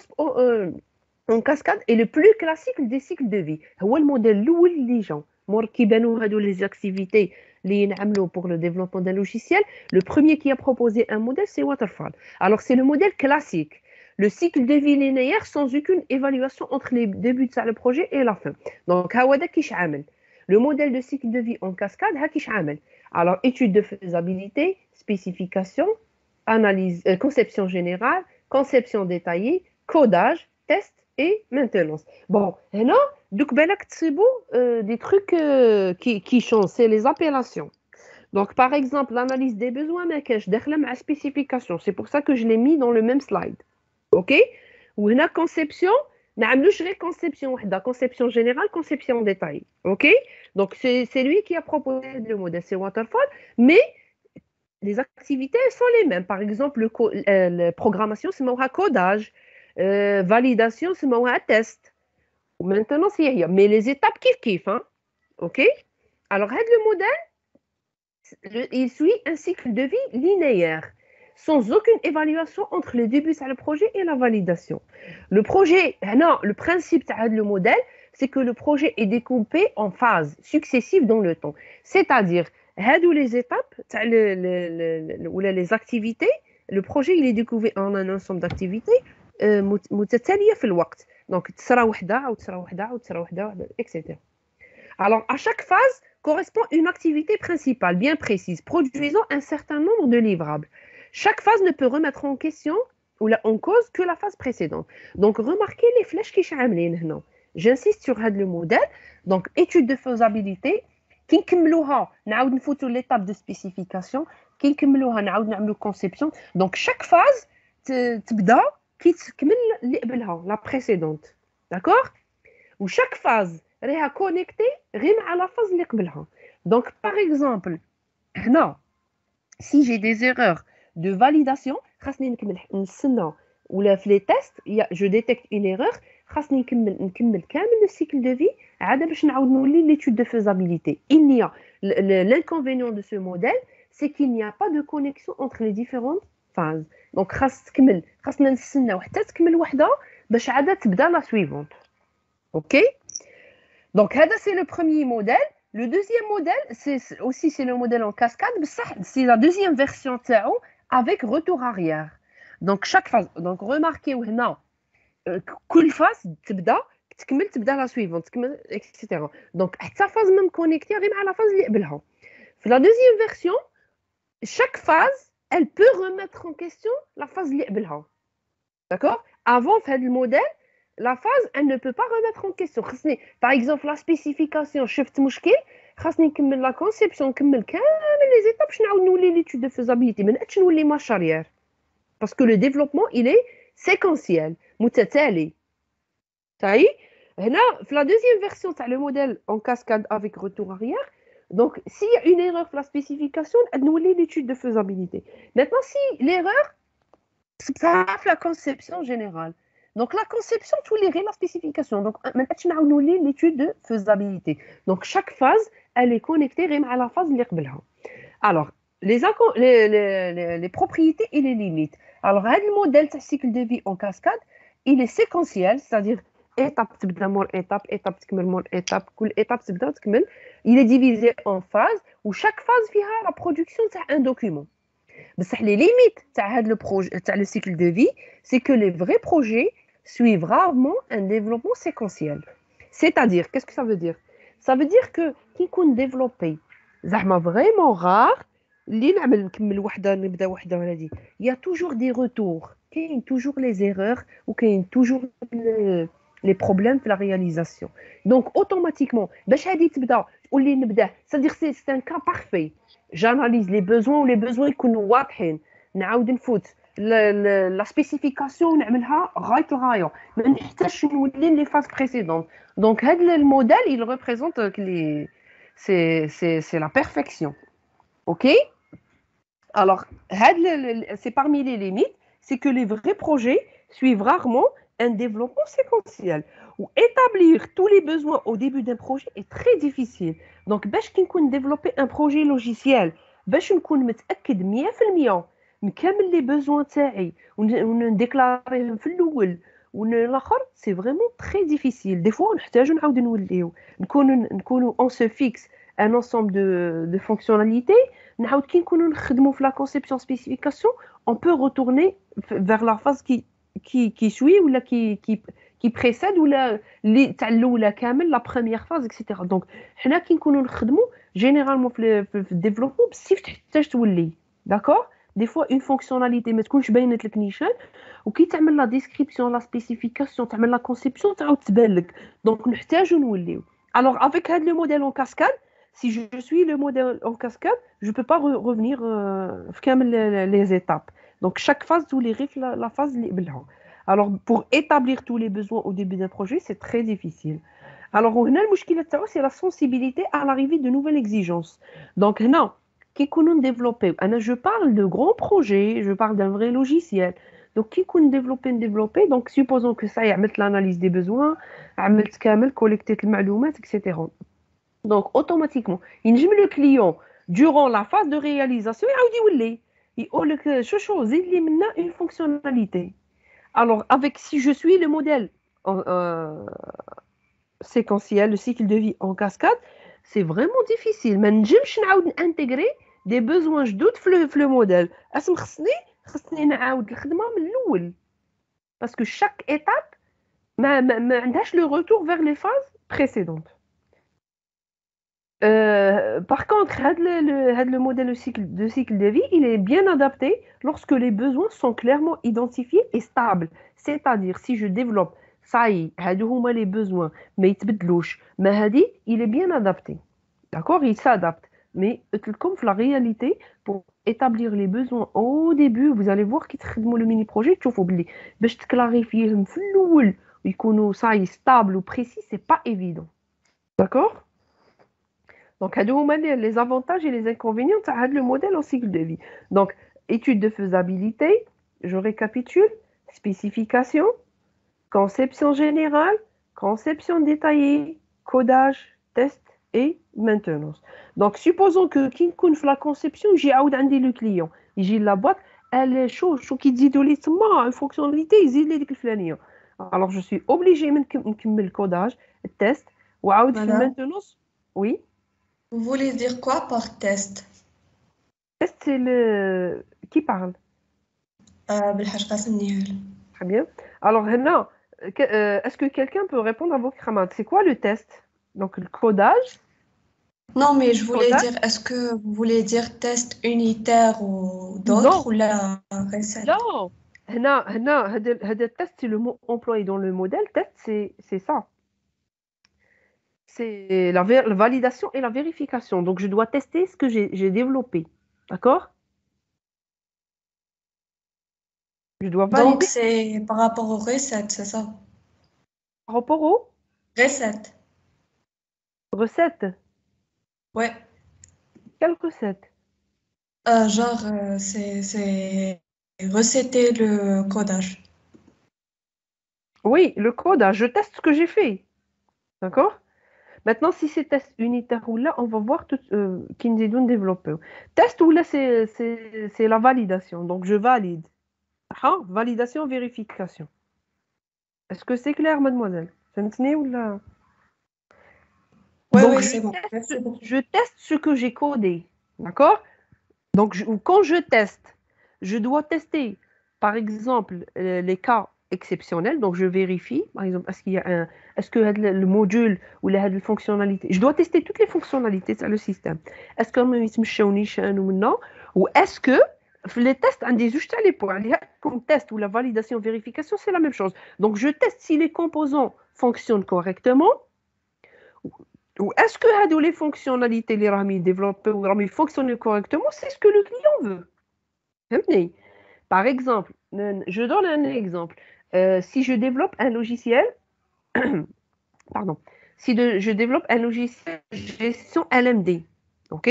en cascade est le plus classique des cycles de vie. C'est le modèle les gens qui les activités pour le développement d'un logiciel. Le premier qui a proposé un modèle, c'est Waterfall. Alors, c'est le modèle classique. Le cycle de vie linéaire sans aucune évaluation entre les débuts de le projet et la fin. Donc, le modèle de cycle de vie en cascade, alors, étude de faisabilité, spécification, analyse, conception générale, conception détaillée, codage, test et maintenance. Bon, et là, des trucs qui changent, c'est les appellations. Donc, par exemple, l'analyse des besoins, mais spécification. C'est pour ça que je l'ai mis dans le même slide. OK? Ou une conception, conception générale, conception détaillée. OK? Donc, c'est lui qui a proposé le modèle, c'est Waterfall, mais les activités sont les mêmes. Par exemple, la programmation, c'est un codage, validation, c'est un test. Maintenant, c'est rien. Mais les étapes, kiff, hein? OK? Alors, le modèle, il suit un cycle de vie linéaire, sans aucune évaluation entre le début de le projet et la validation. Le projet, non, le principe du modèle, c'est que le projet est découpé en phases successives dans le temps. C'est-à-dire, les étapes, ou les activités, le projet il est découpé en un ensemble d'activités متتالية في الوقت. Donc, تصرى وحدة أو تصرى وحدة أو تصرى وحدة, etc. Alors, à chaque phase correspond une activité principale bien précise, produisant un certain nombre de livrables. Chaque phase ne peut remettre en question ou en cause que la phase précédente. Donc, remarquez les flèches qui sont عاملين. J'insiste sur le modèle. Donc, étude de faisabilité. كي نكملوها نعاود نفوتوا l'étape de spécification. كي نكملوها نعاود نعملوا conception. Donc, chaque phase تبدا كي تكمل اللي قبلها la précédente. D'accord? Ou chaque phase راها connectée غير مع la phase اللي قبلها. Donc, par exemple, هنا si j'ai des erreurs de validation, خاصني نستنى ولا في les tests, je détecte une erreur, خاصني نكمل كامل le cycle de vie عاد باش نعاود نولي l'étude de faisabilité. Il y a l'inconvénient de ce modèle, c'est qu'il n'y a pas de connexion entre les différentes phases. Donc خاصنا نستناو حتى تكمل وحده باش عاد تبدا la suivante. OK? Donc, c'est le premier modèle. Le deuxième modèle, c'est le modèle en cascade, mais c'est la deuxième version avec retour arrière. Donc, chaque phase. Donc, remarquez, كل phase تبدا la suivante, etc. Donc, حتى phase même connectée غير مع la phase اللي قبلها. في la deuxième version, chaque phase, elle peut remettre en question la phase اللي قبلها. D'accord? Avant, fait le modèle, la phase, elle ne peut pas remettre en question. Par exemple, la spécification, شفت مشكل, خاصني نكمل la conception, نكمل كامل les étapes, باش نعاود نولي l'étude de faisabilité. ما نقدش نولي marche arrière. Parce que le développement, il est séquentiel, متتالي. Ça y est, la deuxième version, c'est le modèle en cascade avec retour arrière. Donc, s'il y a une erreur dans la spécification, elle nous lit l'étude de faisabilité. Maintenant, si l'erreur, ça fait la conception générale. Donc, la conception, tout les la spécification. Donc, maintenant, nous lit l'étude de faisabilité. Donc, chaque phase, elle est connectée à la phase اللي قبلها. Alors, les propriétés et les limites. Alors, le modèle de cycle de vie en cascade, il est séquentiel, c'est-à-dire étape تبدا مور étape تكمل مور étape, كل étape تبدا تكمل. Il est divisé en phases où chaque phase فيها la production d'un document. بصح les limites تاع هذا le cycle de vie, c'est que les vrais projets suivent rarement un développement séquentiel. C'est-à-dire, qu'est-ce que ça veut dire? Ça veut dire que qui يكون développé زعما vraiment rare, اللي نكمل وحده نبدا وحده هذه, il y a toujours des retours, كاين toujours les erreurs ou كاين toujours les problèmes de la réalisation. Donc, automatiquement, c'est-à-dire que c'est un cas parfait. J'analyse les besoins ou les besoins يكونوا واضحين. نعاود نفوت la spécification نعملها غاية الغاية. ما نحتاجش نولي les phases précédentes. Donc, le modèle, il représente c'est la perfection. OK? Alors, c'est parmi les limites, c'est que les vrais projets suivent rarement un développement séquentiel. Ou établir tous les besoins au début d'un projet est très difficile. Donc, باش كي نكون développer un projet logiciel, باش نكون متأكد 100% من كامل les besoins تاعي ونديكلاريهم في الأول والآخر, c'est vraiment très difficile. Des fois, نحتاجو نعاود نوليو نكونوا on se fixe un ensemble de fonctionnalités. نعاود كي نكونوا نخدموا في la conception spécification, on peut retourner vers la phase qui suit ou qui précède ou اللي تاع الاولى كامل la première phase, etc. Donc حنا كي نكونوا نخدموا généralement في الديفلوبمون بزاف تحتاج تولي d'accord. Des fois une fonctionnalité ما تكونش باينه لك نيشان, وكي تعمل la description la spécification تعمل la conception تعاود تبان لك. Donc نحتاجوا نوليو. Alors avec هذا le modèle en cascade, si je suis le modèle en cascade, je peux pas revenir في كامل les étapes. Donc, chaque phase, tous les riffs, la phase, les blancs. Alors, pour établir tous les besoins au début d'un projet, c'est très difficile. Alors, c'est la sensibilité à l'arrivée de nouvelles exigences. Donc, qui nous développer. Je parle de grands projets, je parle d'un vrai logiciel. Donc, qui nous développer. Donc, supposons que ça y a mettre l'analyse des besoins, collecter les معلومات, etc. Donc, automatiquement, il le client durant la phase de réalisation, il dit يقول لك شو زيد لي منا une fonctionnalité. Alors avec si je suis le modèle séquentiel, le cycle de vie en cascade, c'est vraiment difficile. ما نجمش نعاود intégrer des besoins جدد في le modèle. خصني نعاود الخدمه من الاول. Parce que chaque étape ما عندهاش le retour vers les phases précédentes. Par contre, le modèle de cycle de vie, il est bien adapté lorsque les besoins sont clairement identifiés et stables. C'est-à-dire, si je développe, ça y est, هادو les besoins, mais يتبدلوش, il est bien adapté. D'accord? Il s'adapte. Mais comme la réalité, pour établir les besoins au début, vous allez voir qu'ils تخدموا le mini-projet, تشوفوا بلي باش تكلاريفيهم في الأول ويكونوا ça y est, stable ou précis, c'est pas évident. D'accord? Donc, les avantages et les inconvénients de le modèle en cycle de vie. Donc, étude de faisabilité, je récapitule, spécification, conception générale, conception détaillée, codage, test et maintenance. Donc, supposons que qui connaît la conception, j'ai audité le client, j'ai la boîte, elle est chaud qui dit de une fonctionnalité, il dit les Alors, je suis obligée de نكمل le codage, le test, وعاود في Madame, maintenance. Oui, vous voulez dire quoi par test? test, c'est le... Qui parle? بالحاج قاسم نهال. Très bien. Alors, Henna, est-ce que quelqu'un peut répondre à vos camarades? C'est quoi le test? Donc, le codage. Non, mais je voulais Codage? dire, est-ce que vous voulez dire test unitaire ou d'autres Non, ou la recette? non. هذا test, c'est le mot employé dans le modèle. Test, c'est ça. C'est la validation et la vérification. Donc, je dois tester ce que j'ai développé. D'accord? Je dois Donc, valider c'est par rapport aux recettes, c'est ça? par rapport aux Recettes. recettes. Ouais. Quelles recettes? Genre, c'est recetter le codage. Oui, le codage. Je teste ce que j'ai fait. D'accord? Maintenant, si c'est test unitaire ou là, on va voir tout qui nous est donné développeur. Test ou là, c'est la validation. Donc, je valide. Ah, validation, vérification. Est-ce que c'est clair, mademoiselle? فهمتني ولا؟ Ouais, Donc, ouais, c'est bon. Merci beaucoup. je teste ce que j'ai codé. D'accord? Donc, quand je teste, je dois tester, par exemple, les cas exceptionnels. Donc, je vérifie, par exemple, est-ce que le module ou la fonctionnalité, je dois tester toutes les fonctionnalités sur le système. Est-ce que ou est-ce que les tests, un des juste les points, comme test ou la validation, vérification, c'est la même chose. Donc, je teste si les composants fonctionnent correctement. Ou est-ce que les fonctionnalités les ramis développées ou ramis fonctionnent correctement, c'est ce que le client veut. فهمتني. Par exemple, je donne un exemple. Si je développe un logiciel, pardon, si je développe un logiciel de gestion LMD, ok?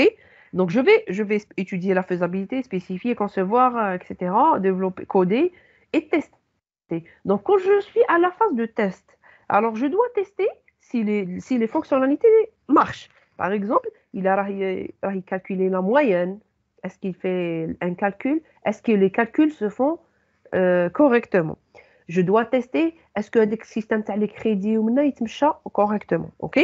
Donc je vais étudier la faisabilité, spécifier, concevoir, etc., développer, coder et tester. Donc quand je suis à la phase de test, alors je dois tester si les fonctionnalités marchent. Par exemple, il a calculé la moyenne. Est-ce qu'il fait un calcul? Est-ce que les calculs se font correctement? Je dois tester est-ce que le système de crédit ou correctement. OK?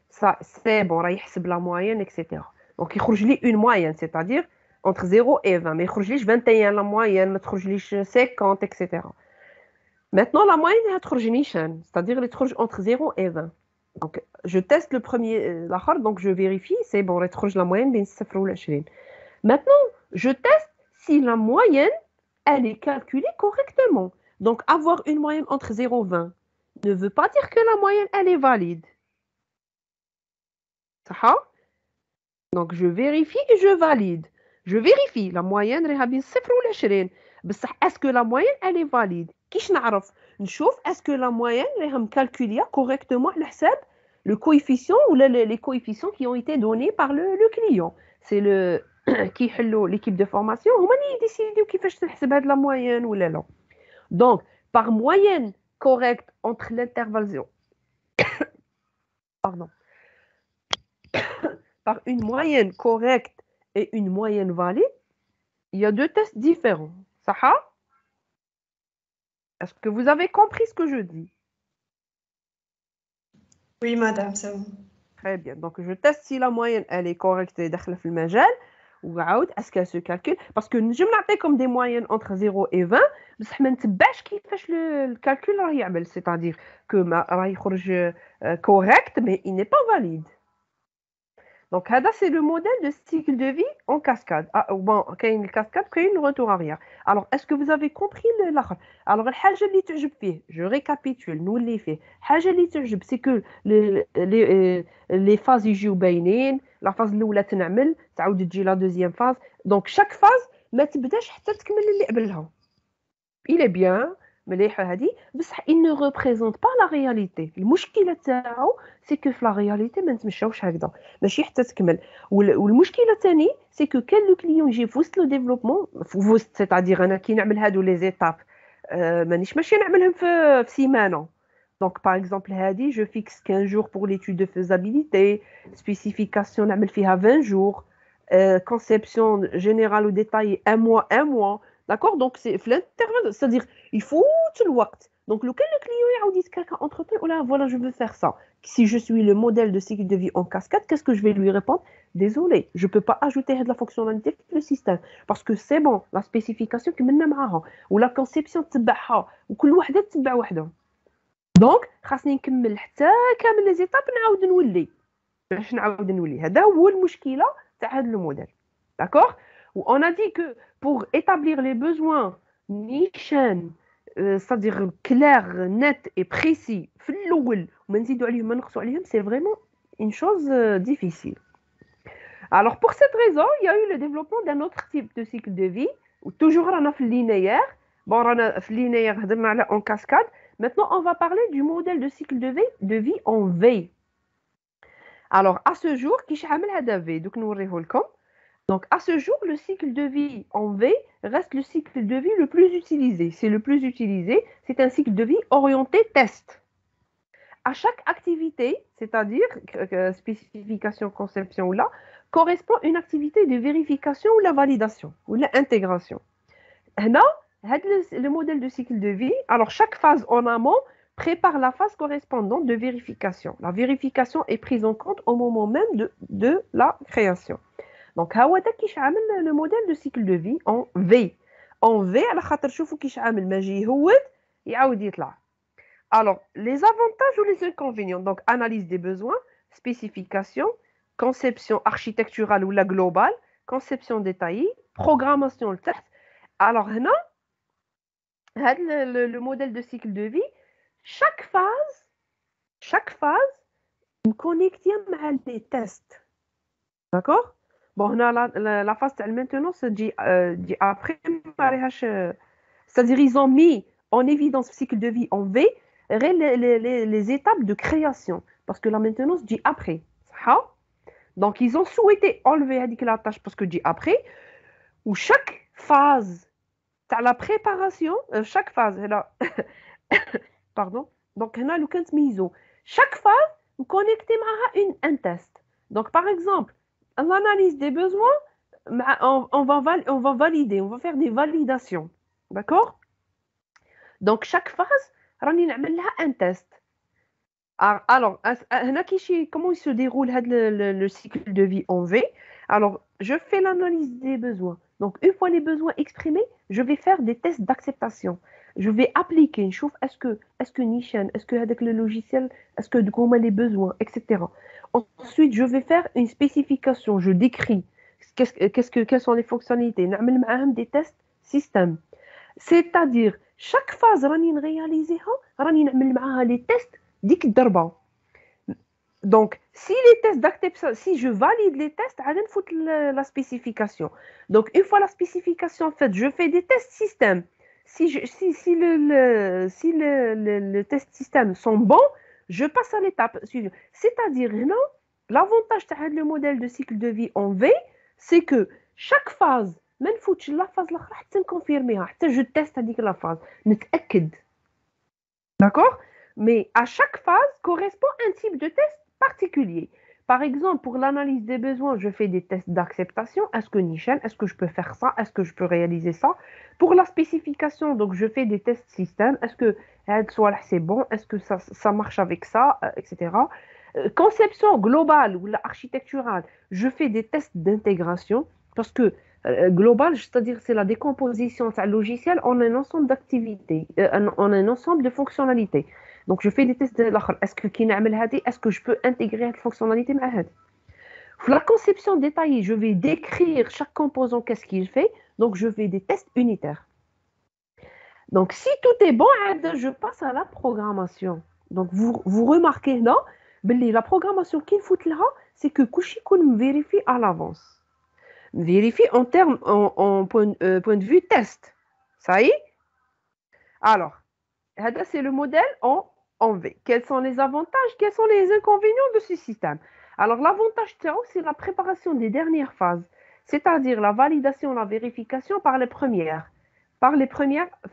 Ça, c'est bon, il يحسب la moyenne, etc. Donc, il يخرج لي une moyenne, c'est-à-dire entre 0 et 20. Mais il يخرج ليش 21 la moyenne, ما تخرج ليش 50, etc. Maintenant, la moyenne est تخرج نيشان, c'est-à-dire elle تخرج entre 0 et 20. Donc, je teste le premier, donc je vérifie, c'est bon, elle تخرج la moyenne بين 0 و 20. Maintenant, je teste si la moyenne, elle est calculée correctement. Donc, avoir une moyenne entre 0 et 20 ne veut pas dire que la moyenne, elle est valide. Donc, je vérifie et je valide. Je vérifie la moyenne, est-ce que la moyenne, elle est valide? كيش نعرف؟ نشوف est-ce que la moyenne راهم calculée correctement على حساب le coefficient ou les coefficients qui ont été donnés par le client. C'est le qui l'équipe de formation هما اللي يديسيديو كيفاش تنحسب هاد la moyenne ولا لا. Donc, par moyenne correcte entre l'intervalle pardon, par une moyenne correcte et une moyenne valide, il y a deux tests différents. Saha? Est-ce que vous avez compris ce que je dis? Oui, madame, c'est bon. Très bien. Donc, je teste si la moyenne, elle est correcte et داخله في المجال. Ou est-ce qu'elle se calcule? Parce que je me comme des moyennes entre 0 et 20, بصح ما نتبعش كيفاش le calcul راه يعمل. C'est-à-dire que راه يخرج correct, mais il n'est pas valide. Donc, c'est le modèle de cycle de vie en cascade. Ah, bon, quand il y a une cascade, quand il y a une retour arrière. Alors, est-ce que vous avez compris l'autre? Alors, je récapitule, nous les faits. C'est que les phases ils jouent bien, la phase الاولى تنعمل تعاود تجي la deuxième phase. Donc, chaque phase ما تبداش حتى تكمل اللي قبلها. Il est bien, مليحه هذه بصح il ne représente pas la réalité. المشكله تاعو c'est que في la réalité ما نتمشاوش هكذا ماشي حتى تكمل. والمشكله الثاني c'est que كان لو كليون يجي في وسط لو ديفلوبمون في وسط c'est-à-dire انا كي نعمل هادو لي زيتاب ماشي نعملهم في سيمانه. Donc par exemple هذه je fixe 15 jours pour l'étude de faisabilité, spécification نعمل فيها 20 jours, conception générale ou détaillée un mois. D'accord? Donc, c'est l'intervalle, c'est-à-dire, il faut tout le temps. Donc, lequel le client il dit quelqu'un entre-temps, oh là, voilà, je veux faire ça. Si je suis le modèle de cycle de vie en cascade, qu'est-ce que je vais lui répondre? Désolé, je ne peux pas ajouter de la fonctionnalité dans le système. Parce que c'est bon, la spécification qui mène معاها, ou la conception تبعها, وكل وحدة تتبع وحدها. Donc, خاصني نكمل حتى كامل لي زيتاب نعاود نولي. باش نعاود نولي. هذا هو المشكلة تاع هذا الموديل. D'accord? On a dit que pour établir les besoins نيشان c'est-à-dire clair, net et précis, c'est vraiment une chose difficile. Alors, pour cette raison, il y a eu le développement d'un autre type de cycle de vie, où toujours on a fait linéaire. Bon, on a fait linéaire en cascade. Maintenant, on va parler du modèle de cycle de vie en V. Alors, à ce jour, qui est V? Donc, nous Donc, à ce jour, le cycle de vie en V reste le cycle de vie le plus utilisé. C'est le plus utilisé. C'est un cycle de vie orienté test. À chaque activité, c'est-à-dire spécification, conception ou là, correspond une activité de vérification ou la validation ou l'intégration. Là, le modèle de cycle de vie, alors chaque phase en amont prépare la phase correspondante de vérification. La vérification est prise en compte au moment même de la création. Donc, هذا كيش عامل le modèle de cycle de vie en V. En V, على خاطر شوفوا كيش عامل ما يجي يهود يعاود يطلع. Alors, les avantages ou les inconvénients. Donc, analyse des besoins, spécification, conception architecturale ou la globale, conception détaillée, programmation le test. Alors, هنا le modèle de cycle de vie, chaque phase connectée à des tests. D'accord? Bon, la phase de maintenance dit après, c'est-à-dire ils ont mis en évidence le cycle de vie en V les étapes de création, parce que la maintenance dit après. Donc, ils ont souhaité enlever la tâche parce que dit après, où chaque phase, tu as la préparation, chaque phase, pardon, donc chaque phase, vous connectez à un test. Donc, par exemple, l'analyse des besoins, on va valider, on va faire des validations. D'accord? Donc, chaque phase, on va un test. Alors, comment il se déroule le cycle de vie en V? Alors, je fais l'analyse des besoins. Donc, une fois les besoins exprimés, je vais faire des tests d'acceptation. Je vais appliquer, est-ce que Nishan, est-ce que avec le logiciel, est-ce que comment les besoins, etc. Ensuite, je vais faire une spécification. Je décris quelles sont les fonctionnalités. نعمل معاهم des tests système. C'est-à-dire, chaque phase راني نرياليزيها راني نعمل معاها les tests ديك الضربة. Donc, si les tests d'acceptation, si je valide les tests, عاد نفوت la spécification. Donc, une fois la spécification faite, je fais des tests système. Si le test système sont bons, je passe à l'étape suivante. C'est-à-dire, non, l'avantage de le modèle de cycle de vie en V, c'est que chaque phase, même si la phase là, je confirmer, je teste la phase, نتأكد. D'accord? Mais à chaque phase correspond un type de test particulier. Par exemple, pour l'analyse des besoins, je fais des tests d'acceptation. Est-ce que Nishan, est-ce que je peux faire ça? Est-ce que je peux réaliser ça? Pour la spécification, donc je fais des tests système. Est-ce que c'est bon? Est-ce que ça marche avec ça? Etc. Conception globale ou architecturale, je fais des tests d'intégration parce que global, c'est-à-dire c'est la décomposition d'un logiciel en un ensemble d'activités, en un ensemble de fonctionnalités. Donc, je fais des tests de l'autre. Est-ce que je peux intégrer cette fonctionnalité? Pour la conception détaillée, je vais décrire chaque composant, qu'est-ce qu'il fait. Donc, je fais des tests unitaires. Donc, si tout est bon, je passe à la programmation. Donc, vous remarquez, non? La programmation qu'il faut là, c'est que Kushikun me vérifie à l'avance. Vérifie en point de vue test. Ça y est? Alors, c'est le modèle en V. Quels sont les avantages? Quels sont les inconvénients de ce système? Alors, l'avantage, c'est la préparation des dernières phases, c'est-à-dire la validation, la vérification par les premières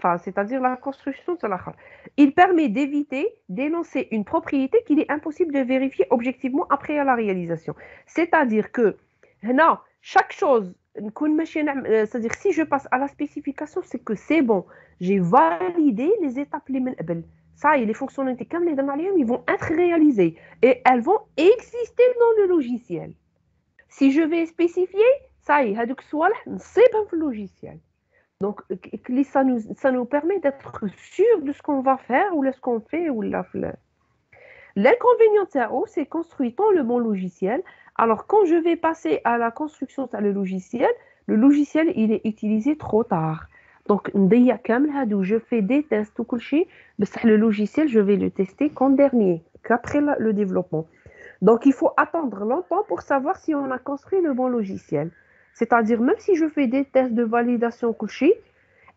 phases, c'est-à-dire la construction de l'autre. Il permet d'éviter d'énoncer une propriété qu'il est impossible de vérifier objectivement après la réalisation. C'est-à-dire que, non, chaque chose c'est-à-dire si je passe à la spécification, c'est que c'est bon. J'ai validé les étapes les من قبل. Ça y est, les fonctionnalités comme les dernières, ils vont être réalisées et elles vont exister dans le logiciel. Si je vais spécifier, ça y est, هذوك الصوالح نصيبهم في logiciel. Donc ça nous permet d'être sûr de ce qu'on va faire ou de ce qu'on fait ou l'inconvénient de ça, c'est construit-on le bon logiciel. Alors, quand je vais passer à la construction de le logiciel, il est utilisé trop tard. Donc, je fais des tests ou le logiciel, je vais le tester qu'en dernier, qu'après le développement. Donc, il faut attendre longtemps pour savoir si on a construit le bon logiciel. C'est-à-dire, même si je fais des tests de validation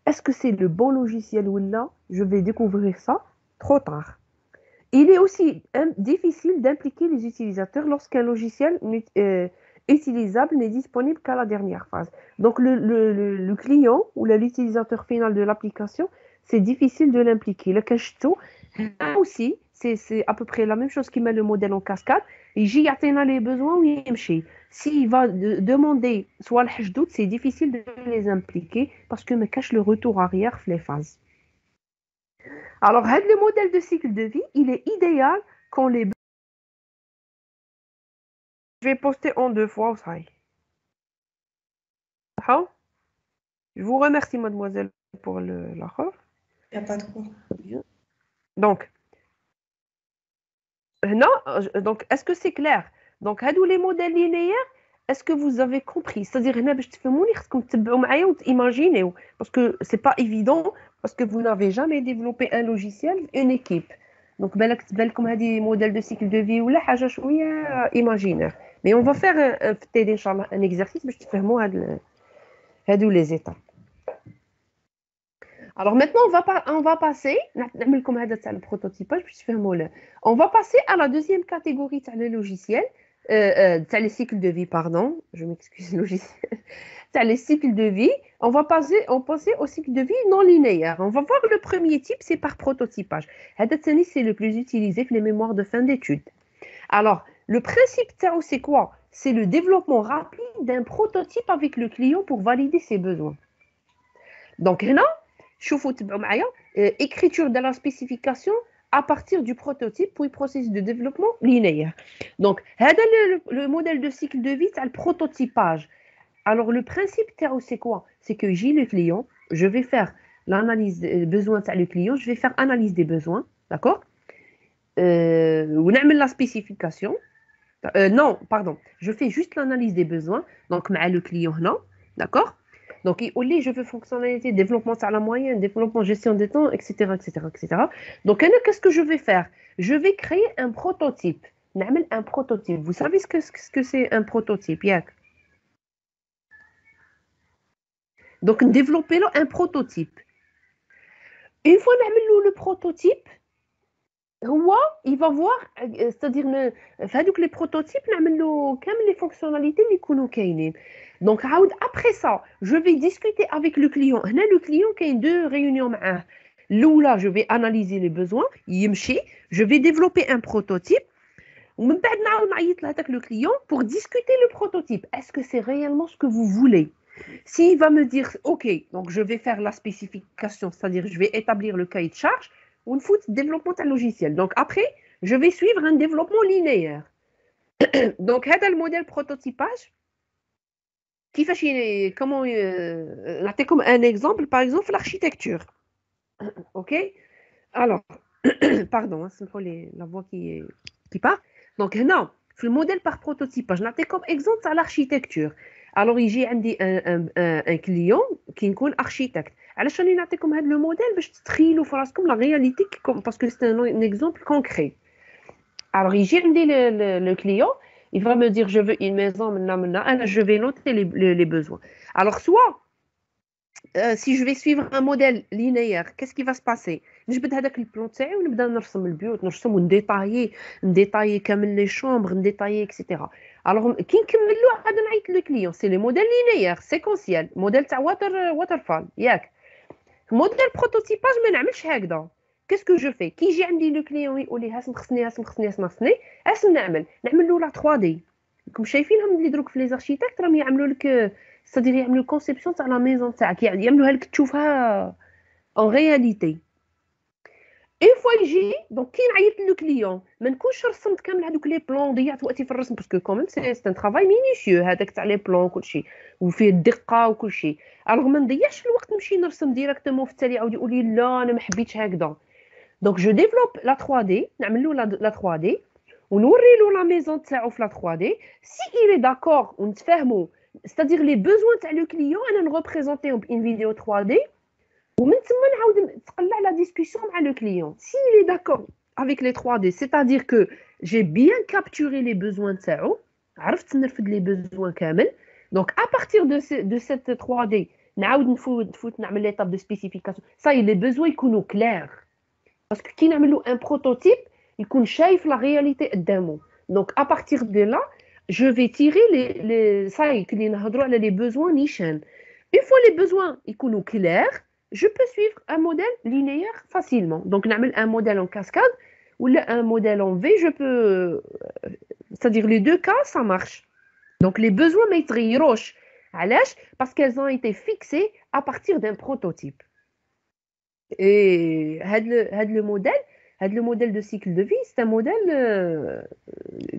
est-ce que c'est le bon logiciel ou là? Je vais découvrir ça trop tard. Il est aussi difficile d'impliquer les utilisateurs lorsqu'un logiciel utilisable n'est disponible qu'à la dernière phase. Donc, le client ou l'utilisateur final de l'application, c'est difficile de l'impliquer. Le cache-tout, aussi, c'est à peu près la même chose qui met le modèle en cascade. Il y a les besoins ou il S'il va demander soit le hajdout, c'est difficile de les impliquer parce que me cache le retour arrière les phases. Alors, le modèle de cycle de vie, il est idéal quand les... Je vais poster en 2 fois au SAI. Je vous remercie, mademoiselle, pour l'accord. Il n'y a pas de quoi. Donc, non, donc est-ce que c'est clair? Donc, les modèles linéaires, est-ce que vous avez compris? C'est-à-dire, imaginez, parce que c'est pas évident, parce que vous n'avez jamais développé un logiciel, une équipe. Donc, comme a dit modèle de cycle de vie ou là, imaginaire. Mais on va faire un exercice, mais je te fais moi les étapes. Alors maintenant, on va passer, le prototypage, on va passer à la deuxième catégorie de logiciel, les cycles de vie, pardon, je m'excuse, logiciel, les cycles de vie. On va passer au cycle de vie non linéaire. On va voir le premier type, c'est par prototypage. C'est le plus utilisé pour les mémoires de fin d'études. Alors, le principe, c'est quoi? C'est le développement rapide d'un prototype avec le client pour valider ses besoins. Donc, là, écriture de la spécification à partir du prototype pour le processus de développement linéaire. Donc, le modèle de cycle de vie, c'est le prototypage. Alors, le principe, c'est quoi? C'est que j'ai le client, je vais faire l'analyse des besoins de le client, je vais faire analyse des besoins, d'accord? On a la spécification. Non, pardon, je fais juste l'analyse des besoins, donc le client, non, d'accord? Donc, je veux fonctionnalité, développement à la moyenne, développement, gestion des temps, etc., etc., etc. Donc, qu'est-ce que je vais faire? Je vais créer un prototype. Un prototype. Vous savez ce que c'est un prototype, Yak? Donc, développer un prototype. Une fois le prototype, il va voir, c'est-à-dire les prototypes, les fonctionnalités les كاينين. Donc, après ça, je vais discuter avec le client. Le client qui a 2 réunions. Là, je vais analyser les besoins. Je vais développer un prototype. Le client pour discuter le prototype. Est-ce que c'est réellement ce que vous voulez? S'il va me dire, OK, donc je vais faire la spécification, c'est-à-dire je vais établir le cahier de charge, ou une fois développement d'un logiciel. Donc après, je vais suivre un développement linéaire. Donc, c'est le modèle prototypage. Comment comme un exemple, par exemple, l'architecture. OK? Alors, pardon, c'est la voix qui part. Donc, non, le modèle par prototypage, comme exemple, c'est l'architecture. Alors, il y a un client qui est un architecte. Alors, je vais vous donner le modèle pour que vous la réalité, parce que c'est un exemple concret. Alors, il y a le client, il va me dire, je veux une maison, je vais noter les besoins. Alors, soit, si je vais suivre un modèle linéaire, qu'est-ce qui va se passer? Je vais faire le plan, je vais نرسم البيوت, détailler comme les chambres, détailler, etc. Alors, qui le client? C'est le modèle linéaire, séquentiel, modèle waterfall. Le modèle prototypage, je ne fais pas هكذا. Qu'est-ce que je fais? Qui j'ai dit le client يقول لي هاسم خصني هاسم خصني هاسم خصني هاسم نعمل له la 3D. راكم شايفينهم اللي دروك في لي زاركتيكت راهم يعملوا لك ستادير يعملوا الكونسيبسيون تاع لا ميزون تاعك، يعني يعملوها لك تشوفها اون رياليتي. اون فوا يجي دونك كي نعيط لو كليون ما نكونش رسمت كامل هذوك لي بلون، ضيعت وقتي في الرسم باسكو كومون سي ان طرافاي مينيسيو هذاك تاع لي بلون كلشي وفيه الدقه وكلشي. الوغ ما نضيعش الوقت نمشي نرسم ديريكتومون في التالي يعاود يقول لي لا انا ما حبيتش هكذا. دونك جو ديفلوب لا 3 دي، نعمل له لا 3 دي ونوري له لا ميزون تاعو في لا 3 دي. سي il est داكور ونتفاهموا ستادير لي بوزوان تاع لو كليون انا نغوبريزونتيهم بين فيديو 3 دي، ومن تما نعاود نتقلع لا ديسكوسيون مع لو كليون. سي il est d'accord avec les 3D c'est-à-dire que j'ai bien capturé les besoins تاعو، عرفت نرفد لي بوزوان كامل. دونك à partir de cette 3D نعاود نفوت نعمل ليطاب دو سبيسيفيكاسيون. صاي لي بوزوان يكونوا كلير باسكو كي نعملوا ان بروتوتيب يكون شايف لا رياليتي قدامه. دونك à partir de là je vais tirer les صاي كي نهضروا على لي بوزوان نيشان. une fois les besoins يكونوا كلير je peux suivre un modèle linéaire facilement. Donc, نعمل un modèle en cascade ou un modèle en V, je peux... C'est-à-dire, les deux cas, ça marche. Donc, les besoins ما يتغيروش. علاش؟ Parce qu'elles ont été fixées à partir d'un prototype. Et le modèle de cycle de vie, c'est un modèle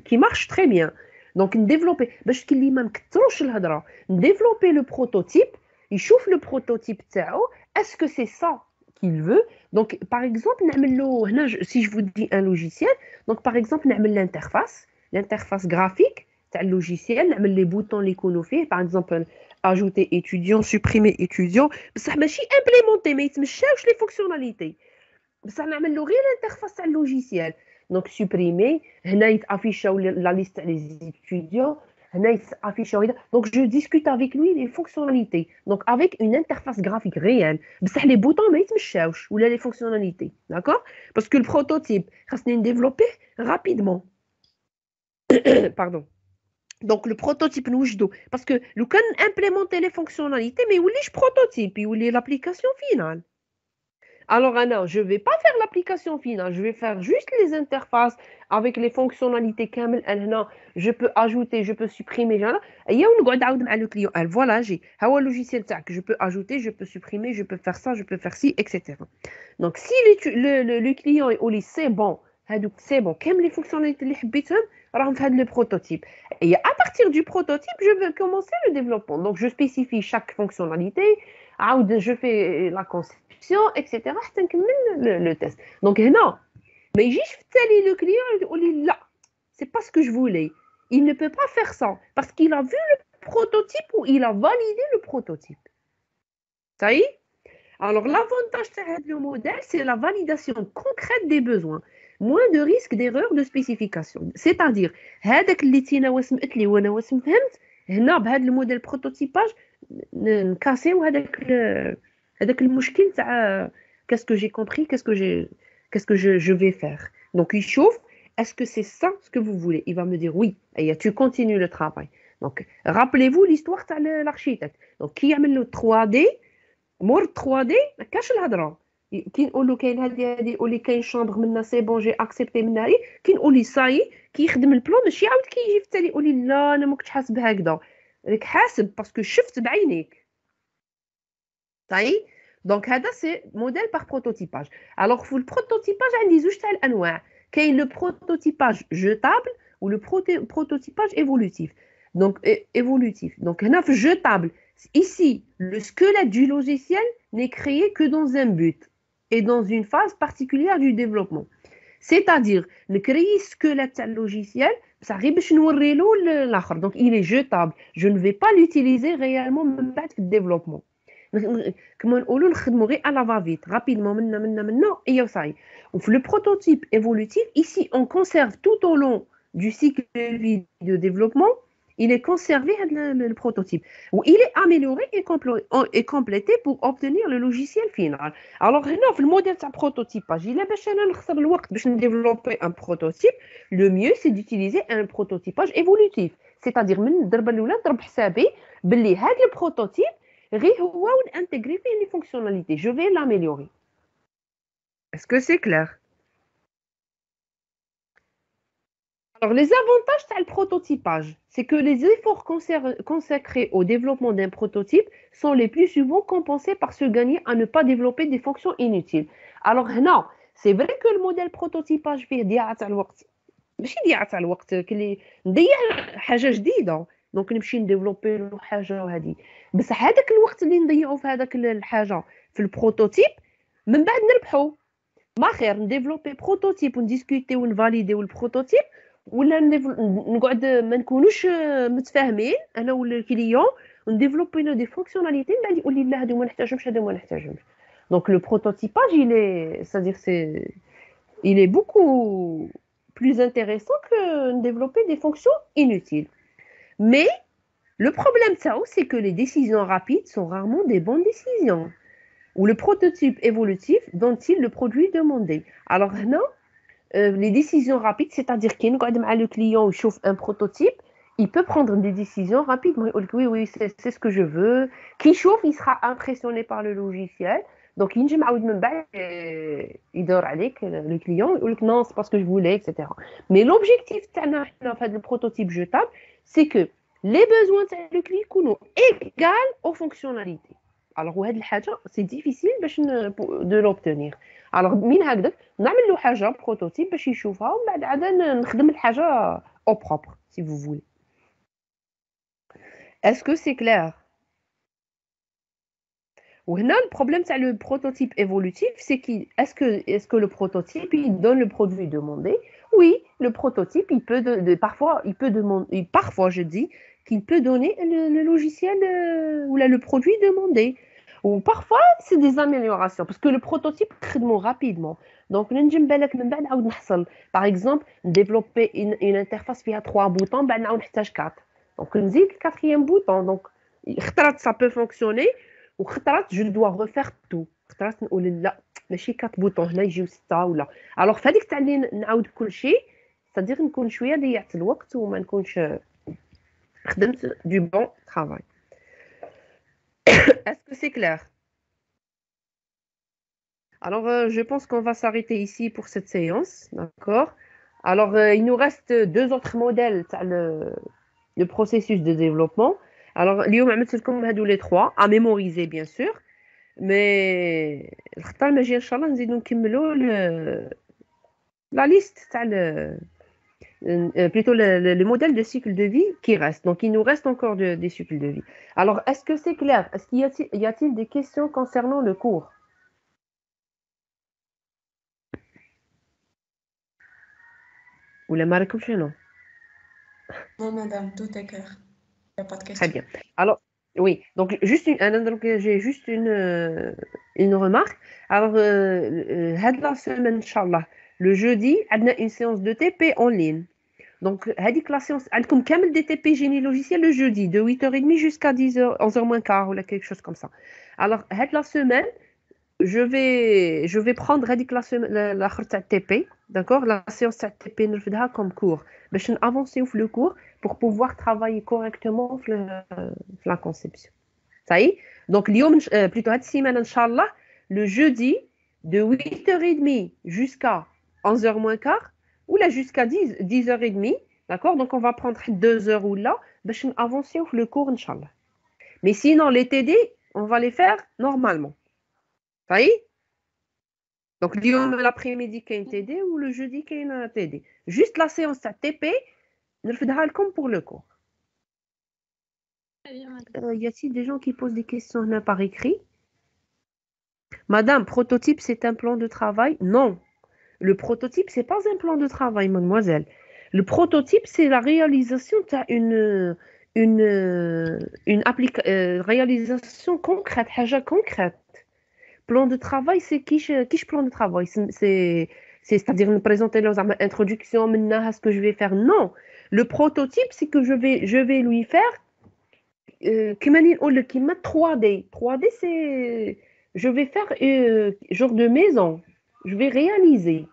qui marche très bien. Donc, développer... باش كي ما نكثروش الهضره développer le prototype. يشوف le prototype تاعو. Est-ce que c'est ça qu'il veut? Donc, par exemple, si je vous dis un logiciel, donc par exemple, l'interface graphique تاع logiciel, les boutons les conofés, par exemple, ajouter étudiant, supprimer étudiant, بصح ماشي implémenter, ما يتمشاوش les fonctionnalités. بصح نعمل له غير l'interface تاع logiciel. Donc, supprimer, هنا يتافيشاو la liste تاع les étudiants. Donc, je discute avec lui les fonctionnalités. Donc, avec une interface graphique réelle. Mais les boutons, mais ils ou les fonctionnalités. D'accord? Parce que le prototype, il faut développer rapidement. Pardon. Donc, le prototype, nous, parce que nous pouvons implémenter les fonctionnalités, mais où est le prototype? Où est l'application finale? Alors, Anna, je ne vais pas faire l'application finale, je vais faire juste les interfaces avec les fonctionnalités. Je peux ajouter, je peux supprimer. Le client, voilà, j'ai un logiciel que je peux ajouter, je peux supprimer, je peux faire ça, je peux faire ci, etc. Donc, si le client est au lycée, c'est bon, comme les fonctionnalités, le prototype. Et à partir du prototype, je vais commencer le développement. Donc, je spécifie chaque fonctionnalité, je fais la conception, etc. le test. Donc, non. Mais le client, là, c'est pas ce que je voulais. Il ne peut pas faire ça parce qu'il a vu le prototype ou il a validé le prototype. Ça y est? Alors, l'avantage de le modèle, c'est la validation concrète des besoins. Moins de risque d'erreur de spécification. C'est-à-dire, هذاك اللي تينا وسمت لي وانا فهمت هنا بهذا الموديل بروتوتيباج نكاسيو هذاك المشكل تاع qu'est-ce que j'ai compris, qu'est-ce que je vais faire. Donc il chauffe, est-ce que c'est ça ce que vous voulez? Il va me dire oui. Et tu continues le travail. Donc rappelez-vous l'histoire تاع l'architecte. Donc qui يعمل له 3D مور 3D ما كاش الهضره. كي نقول له كاين هذه يقول لي كاين شامبر منا سي بون جي اكسبتي منها لي، كي نقول لي صاي كي يخدم البلون ماشي عاود كي يجي في التالي يقول لي لا انا ما كنتش حاسب هكذا، راك حاسب باسكو شفت بعينيك. صاي دونك هذا سي موديل بار بروتوتيباج. الوغ في البروتوتيباج عندي زوج تاع الانواع، كاين لو بروتوتيباج جوتابل و لو بروتوتيباج évolutif. Donc évolutif. Donc هنا في jetable, ici le squelette du logiciel n'est créé que dans un but et dans une phase particulière du développement. C'est-à-dire, le créer squelette du logiciel, ça arrive chez nous l'autre. Donc il est jetable. Je ne vais pas l'utiliser réellement même pas le développement. Comme on le fait à la va-vite, rapidement, maintenant, et ça y est. Le prototype évolutif, ici, on conserve tout au long du cycle de vie de développement. Il est conservé le prototype ou il est amélioré et complété pour obtenir le logiciel final. Alors là, le modèle de prototypage, il est pour développer un prototype. Le mieux, c'est d'utiliser un prototypage évolutif. C'est-à-dire, le prototype, intégrer les fonctionnalités. Je vais l'améliorer. Est-ce que c'est clair? Alors, les avantages, c'est le prototypage. C'est que les efforts consacrés au développement d'un prototype sont les plus souvent compensés par se gagner à ne pas développer des fonctions inutiles. Alors, non, c'est vrai que le modèle prototypage فيه ضياع تاع الوقت. ماشي ضياع تاع الوقت كلي نضيع حاجة جديدة. دونك نمشي نديفلوبي له حاجة وهذه. بس هذاك الوقت اللي نضيعه في هذاك الحاجة في البروتوتيب من بعد نربحو. ما خير نديفلوبي بروتوتيب ونديسكوتي ونفاليديو البروتوتيب ولا نقعد ما نكونوش متفاهمين انا ولا الكليون ونديفلوبي له دي فونكسيوناليتي من بعد يقول لي لا هادو ما نحتاجهمش هادو ما نحتاجهمش. دونك لو بروتوتيباج c'est-à-dire il est beaucoup plus intéressant que de développer des fonctions inutiles. Mais le problème c'est que les décisions rapides sont rarement des bonnes décisions. Ou le prototype évolutif donne-t-il le produit demandé. Alors là, les décisions rapides, c'est-à-dire qu'il le client chauffe un prototype, il peut prendre des décisions rapides. Oui, c'est ce que je veux. Qui chauffe, il sera impressionné par le logiciel. Donc, il dort avec le client, il dit non, c'est pas ce que je voulais, etc. Mais l'objectif de prototype jetable, c'est que les besoins du client sont égaux aux fonctionnalités. Alors, c'est difficile de l'obtenir. Alors, من هكذا نعمل له حاجة بروتوتيب باش يشوفها ومن بعد عاد نخدم الحاجة au propre, si vous voulez. Est-ce que c'est clair? وهنا le problème c'est le prototype évolutif, c'est est-ce que le prototype il donne le produit demandé? Oui, le prototype il peut parfois il peut demander, parfois je dis qu'il peut donner le logiciel ou le produit demandé. Ou parfois, c'est des améliorations, parce que le prototype crée rapidement. Donc, par exemple, développer une interface qui a 3 boutons, ben, on a 4. Donc, on dit le 4e bouton. Donc, ça peut fonctionner, ou je dois refaire tout. ماشي 4 boutons, هنا يجيو 6 ولا. Alors, فهاديك تاع اللي نعاود كل شيء, c'est-à-dire نكون شوية ضيعت الوقت وما نكونش خدمت du bon travail. Est-ce que c'est clair? Alors, je pense qu'on va s'arrêter ici pour cette séance, d'accord? Alors, il nous reste 2 autres modèles, le processus de développement. Alors, اليوم عملت لكم هادو les 3 à mémoriser bien sûr, mais الخطة الماجية إن شاء الله نزيدو نكملو la liste تاع plutôt le modèle de cycle de vie qui reste. Donc, il nous reste encore des cycles de vie. Alors, est-ce que c'est clair? Est-ce qu'il y a-t-il des questions concernant le cours? Ou la marque non? Non, madame, tout est clair. Il n'y a pas de question. Très bien. Alors, oui, donc j'ai juste une remarque. Alors, la semaine, Inch'Allah, le jeudi, on a une séance de TP en ligne. Donc, la séance, comme كامل des TP génie logiciel le jeudi, de 8h30 jusqu'à 10h, 11h moins quart, ou quelque chose comme ça. Alors, la semaine, je vais prendre la TP, d'accord? La séance de TP, nous faisons comme cours. Je vais avancer le cours pour pouvoir travailler correctement la conception. Ça y est? Donc, plutôt cette semaine, Inch'Allah, le jeudi, de 8h30 jusqu'à 11h moins quart, ou là jusqu'à 10h30, d'accord? Donc, on va prendre 2 heures ou là, pour avancer le cours, Inch'Allah. Mais sinon, les TD, on va les faire normalement. Ça y est? Donc, l'après-midi, il y a un TD ou le jeudi, il y a un TD. Juste la séance à TP, nous le faisons comme pour le cours. Y a-t-il des gens qui posent des questions là par écrit? Madame, prototype, c'est un plan de travail? Non. Le prototype, c'est pas un plan de travail, mademoiselle. Le prototype, c'est la réalisation d'une réalisation concrète, حاجة concrète. Plan de travail, c'est qui plan de travail? C'est-à-dire me présenter l'introduction, maintenant, ce que je vais faire. Non. Le prototype, c'est que je vais lui faire كما نقول لك 3D. 3D, c'est je vais faire genre de maison. Je vais réaliser.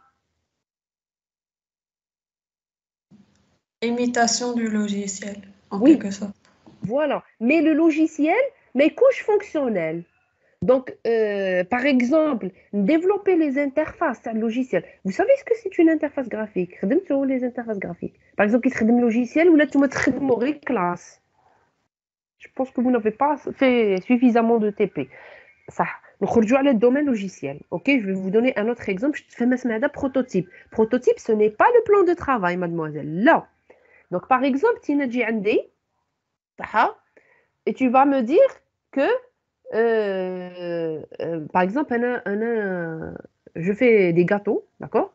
Imitation du logiciel, en Oui. quelque sorte. Voilà. Mais le logiciel, mes couches fonctionnelles. Donc, par exemple, développer les interfaces à logiciel. Vous savez ce que c'est une interface graphique? خدمتوا les interfaces graphiques. Par exemple, qui تخدم logiciel ou là tu تخدموا غير classe. Je pense que vous n'avez pas fait suffisamment de TP. Ça. نخرجوا على le domaine logiciel. OK, je vais vous donner un autre exemple. Je te fais un prototype. Prototype, ce n'est pas le plan de travail, mademoiselle. Là. Donc, par exemple, tu n'as عندي et tu vas me dire que par exemple, je fais des gâteaux, d'accord?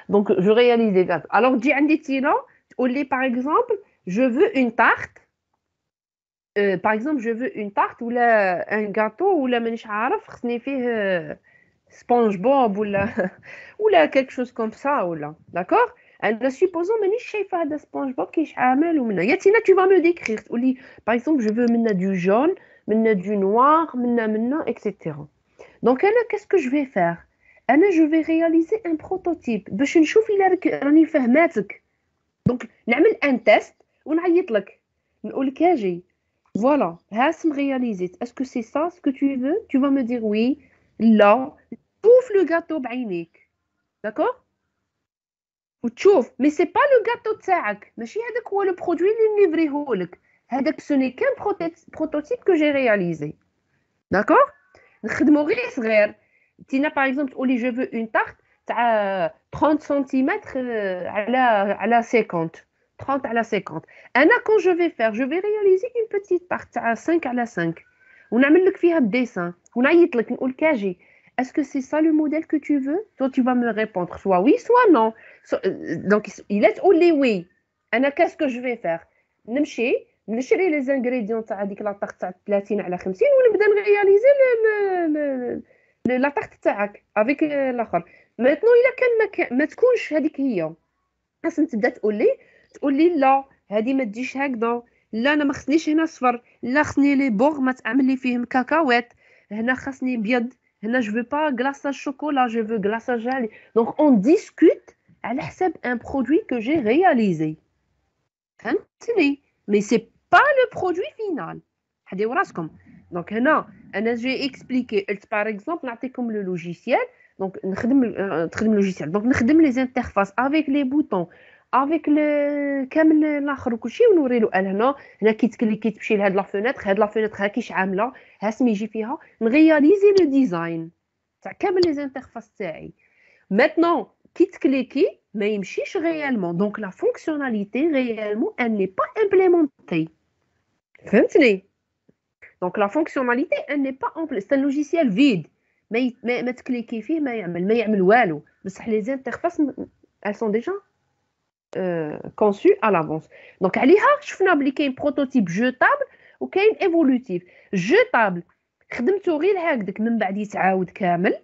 Donc, je réalise des gâteaux. Alors, dis عندي تينا تقول لي par exemple, je veux une tarte. Par exemple, je veux une tarte ou là, un gâteau ou là, مانيش عارف خصني فيه SpongeBob ou là quelque chose comme ça ou là, d'accord? Supposons مانيش شايفه هذا SpongeBob كيش عامل ومنها يا تينا tu vas me décrire تقول لي par exemple, je veux منها du jaune, منها du noir, منها etc. Donc انا qu'est-ce que je vais faire? انا je vais réaliser un prototype باش نشوف الا راني فهماتك. Donc نعمل un test ونعيط لك نقول لك اجي voilà, هاسم réalisé. Est-ce que c'est ça ce que tu veux? Tu vas me dire oui. Là, شوف le gâteau بعينيك. D'accord? وتشوف mais c'est pas le gâteau تاعك ماشي هذاك هو le produit اللي نليفريه لك. هذاك ce n'est qu'un prototype que j'ai réalisé. D'accord? نخدمو غير صغير. تينا par exemple تقولي je veux une tarte تاع 30 cm على 50. 30 à la 50. Anna, quand je vais faire, je vais réaliser une petite tarte à 5 à la 5. On a mis le dessin. On a dit est-ce que c'est ça le modèle que tu veux? Toi, tu vas me répondre soit oui, soit non. Donc, il est ou les oui. Anna, qu'est-ce que je vais faire? نمشي نشري les ingrédients تاع هذيك لا tarte تاع 30 على 50 ونبدا نرياليزي لا tarte تاعك avec الاخر. Maintenant, إلا كان ما تكونش هذيك هي. خاصك تبدا تقول لي لا هذه ما تجيش هكذا لا انا ما خصنيش هنا صفر لا خصني لي بوغ ما تعمل لي فيهم كاكاوات هنا خصني بيض هنا جو فو با غلاصاج شوكولا جو فو غلاصاج علي دونك اون ديسكوت على حساب ان برودوي كو جي رياليزي فهمتني مي سي با لو برودوي فينال حديو راسكم دونك هنا انا جي اكسبليكي قلت باغ اكزومبل نعطيكم لو لوجيسيال دونك تخدم لوجيسيال دونك نخدم لي انترفاس افيك لي بوطون افيك كامل الاخر وكلشي ونوري له هنا كي تكليكي تمشي لهاد لا فونيتر هاد لا فونيتر ها كيش عامله ها سمي يجي فيها نغياليزي لو ديزاين تاع كامل لي زانترفاس تاعي ماتنون كي تكليكي ما يمشيش ريالمون دونك لا فونكسيوناليتي ريالمون ان ني با امبليمونتي فهمتني دونك لا فونكسيوناليتي ان ني با امبلي سي ان لوجيسيال فيد ما تكليكي فيه ما يعمل والو بصح لي زانترفاس elles sont déjà conçu à l'avance. Donc, je vais appliquer un prototype jetable ou un évolutif. Jetable, خدمته غير هكذاك من بعد يتعاود كامل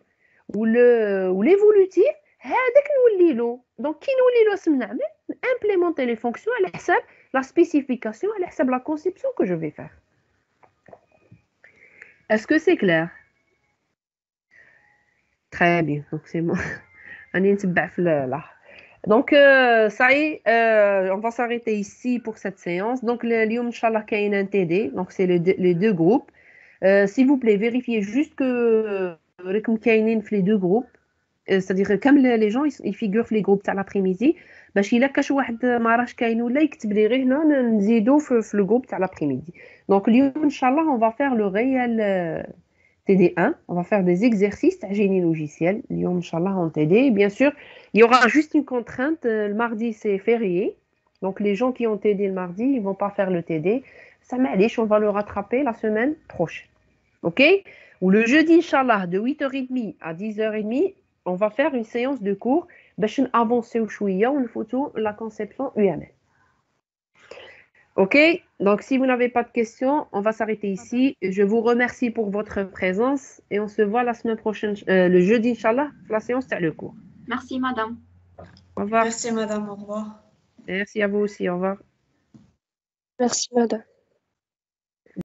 والévolutif هذاك نولي له. Donc, كي نولي له اسم نعمل implémenter les fonctions على حساب la spécification على حساب la conception que je vais faire. Est-ce que c'est clair? Très bien. Donc, c'est bon. أنا نتبع في là. Donc, ça y est, on va s'arrêter ici pour cette séance. Donc, l'Yom Inch'Allah Kain un TD, donc c'est les deux groupes. S'il vous plaît, vérifiez juste que les deux groupes, c'est-à-dire comme les gens, ils figurent les groupes تاع l'après-midi, باش إلا كاش واحد ما راهش كاين ولا يكتب لي غير هنا نزيدو في الجروب تاع l'après-midi. Donc, l'Yom Inch'Allah, on va faire le réel TD1, on va faire des exercices à génie logiciel, Lyon, Inch'Allah, en TD. Bien sûr, il y aura juste une contrainte, le mardi c'est férié, donc les gens qui ont TD le mardi, ils ne vont pas faire le TD. Ça m'allèche, on va le rattraper la semaine prochaine. Ok? Ou le jeudi, Inch'Allah, de 8h30 à 10h30, on va faire une séance de cours, باش avancer au chouïa, une photo, la conception UML. Ok, donc si vous n'avez pas de questions, on va s'arrêter ici. Je vous remercie pour votre présence et on se voit la semaine prochaine, le jeudi, Inch'Allah, la séance c'est le cours. Merci, madame. Au revoir. Merci, madame. Au revoir. Merci à vous aussi, au revoir. Merci, madame.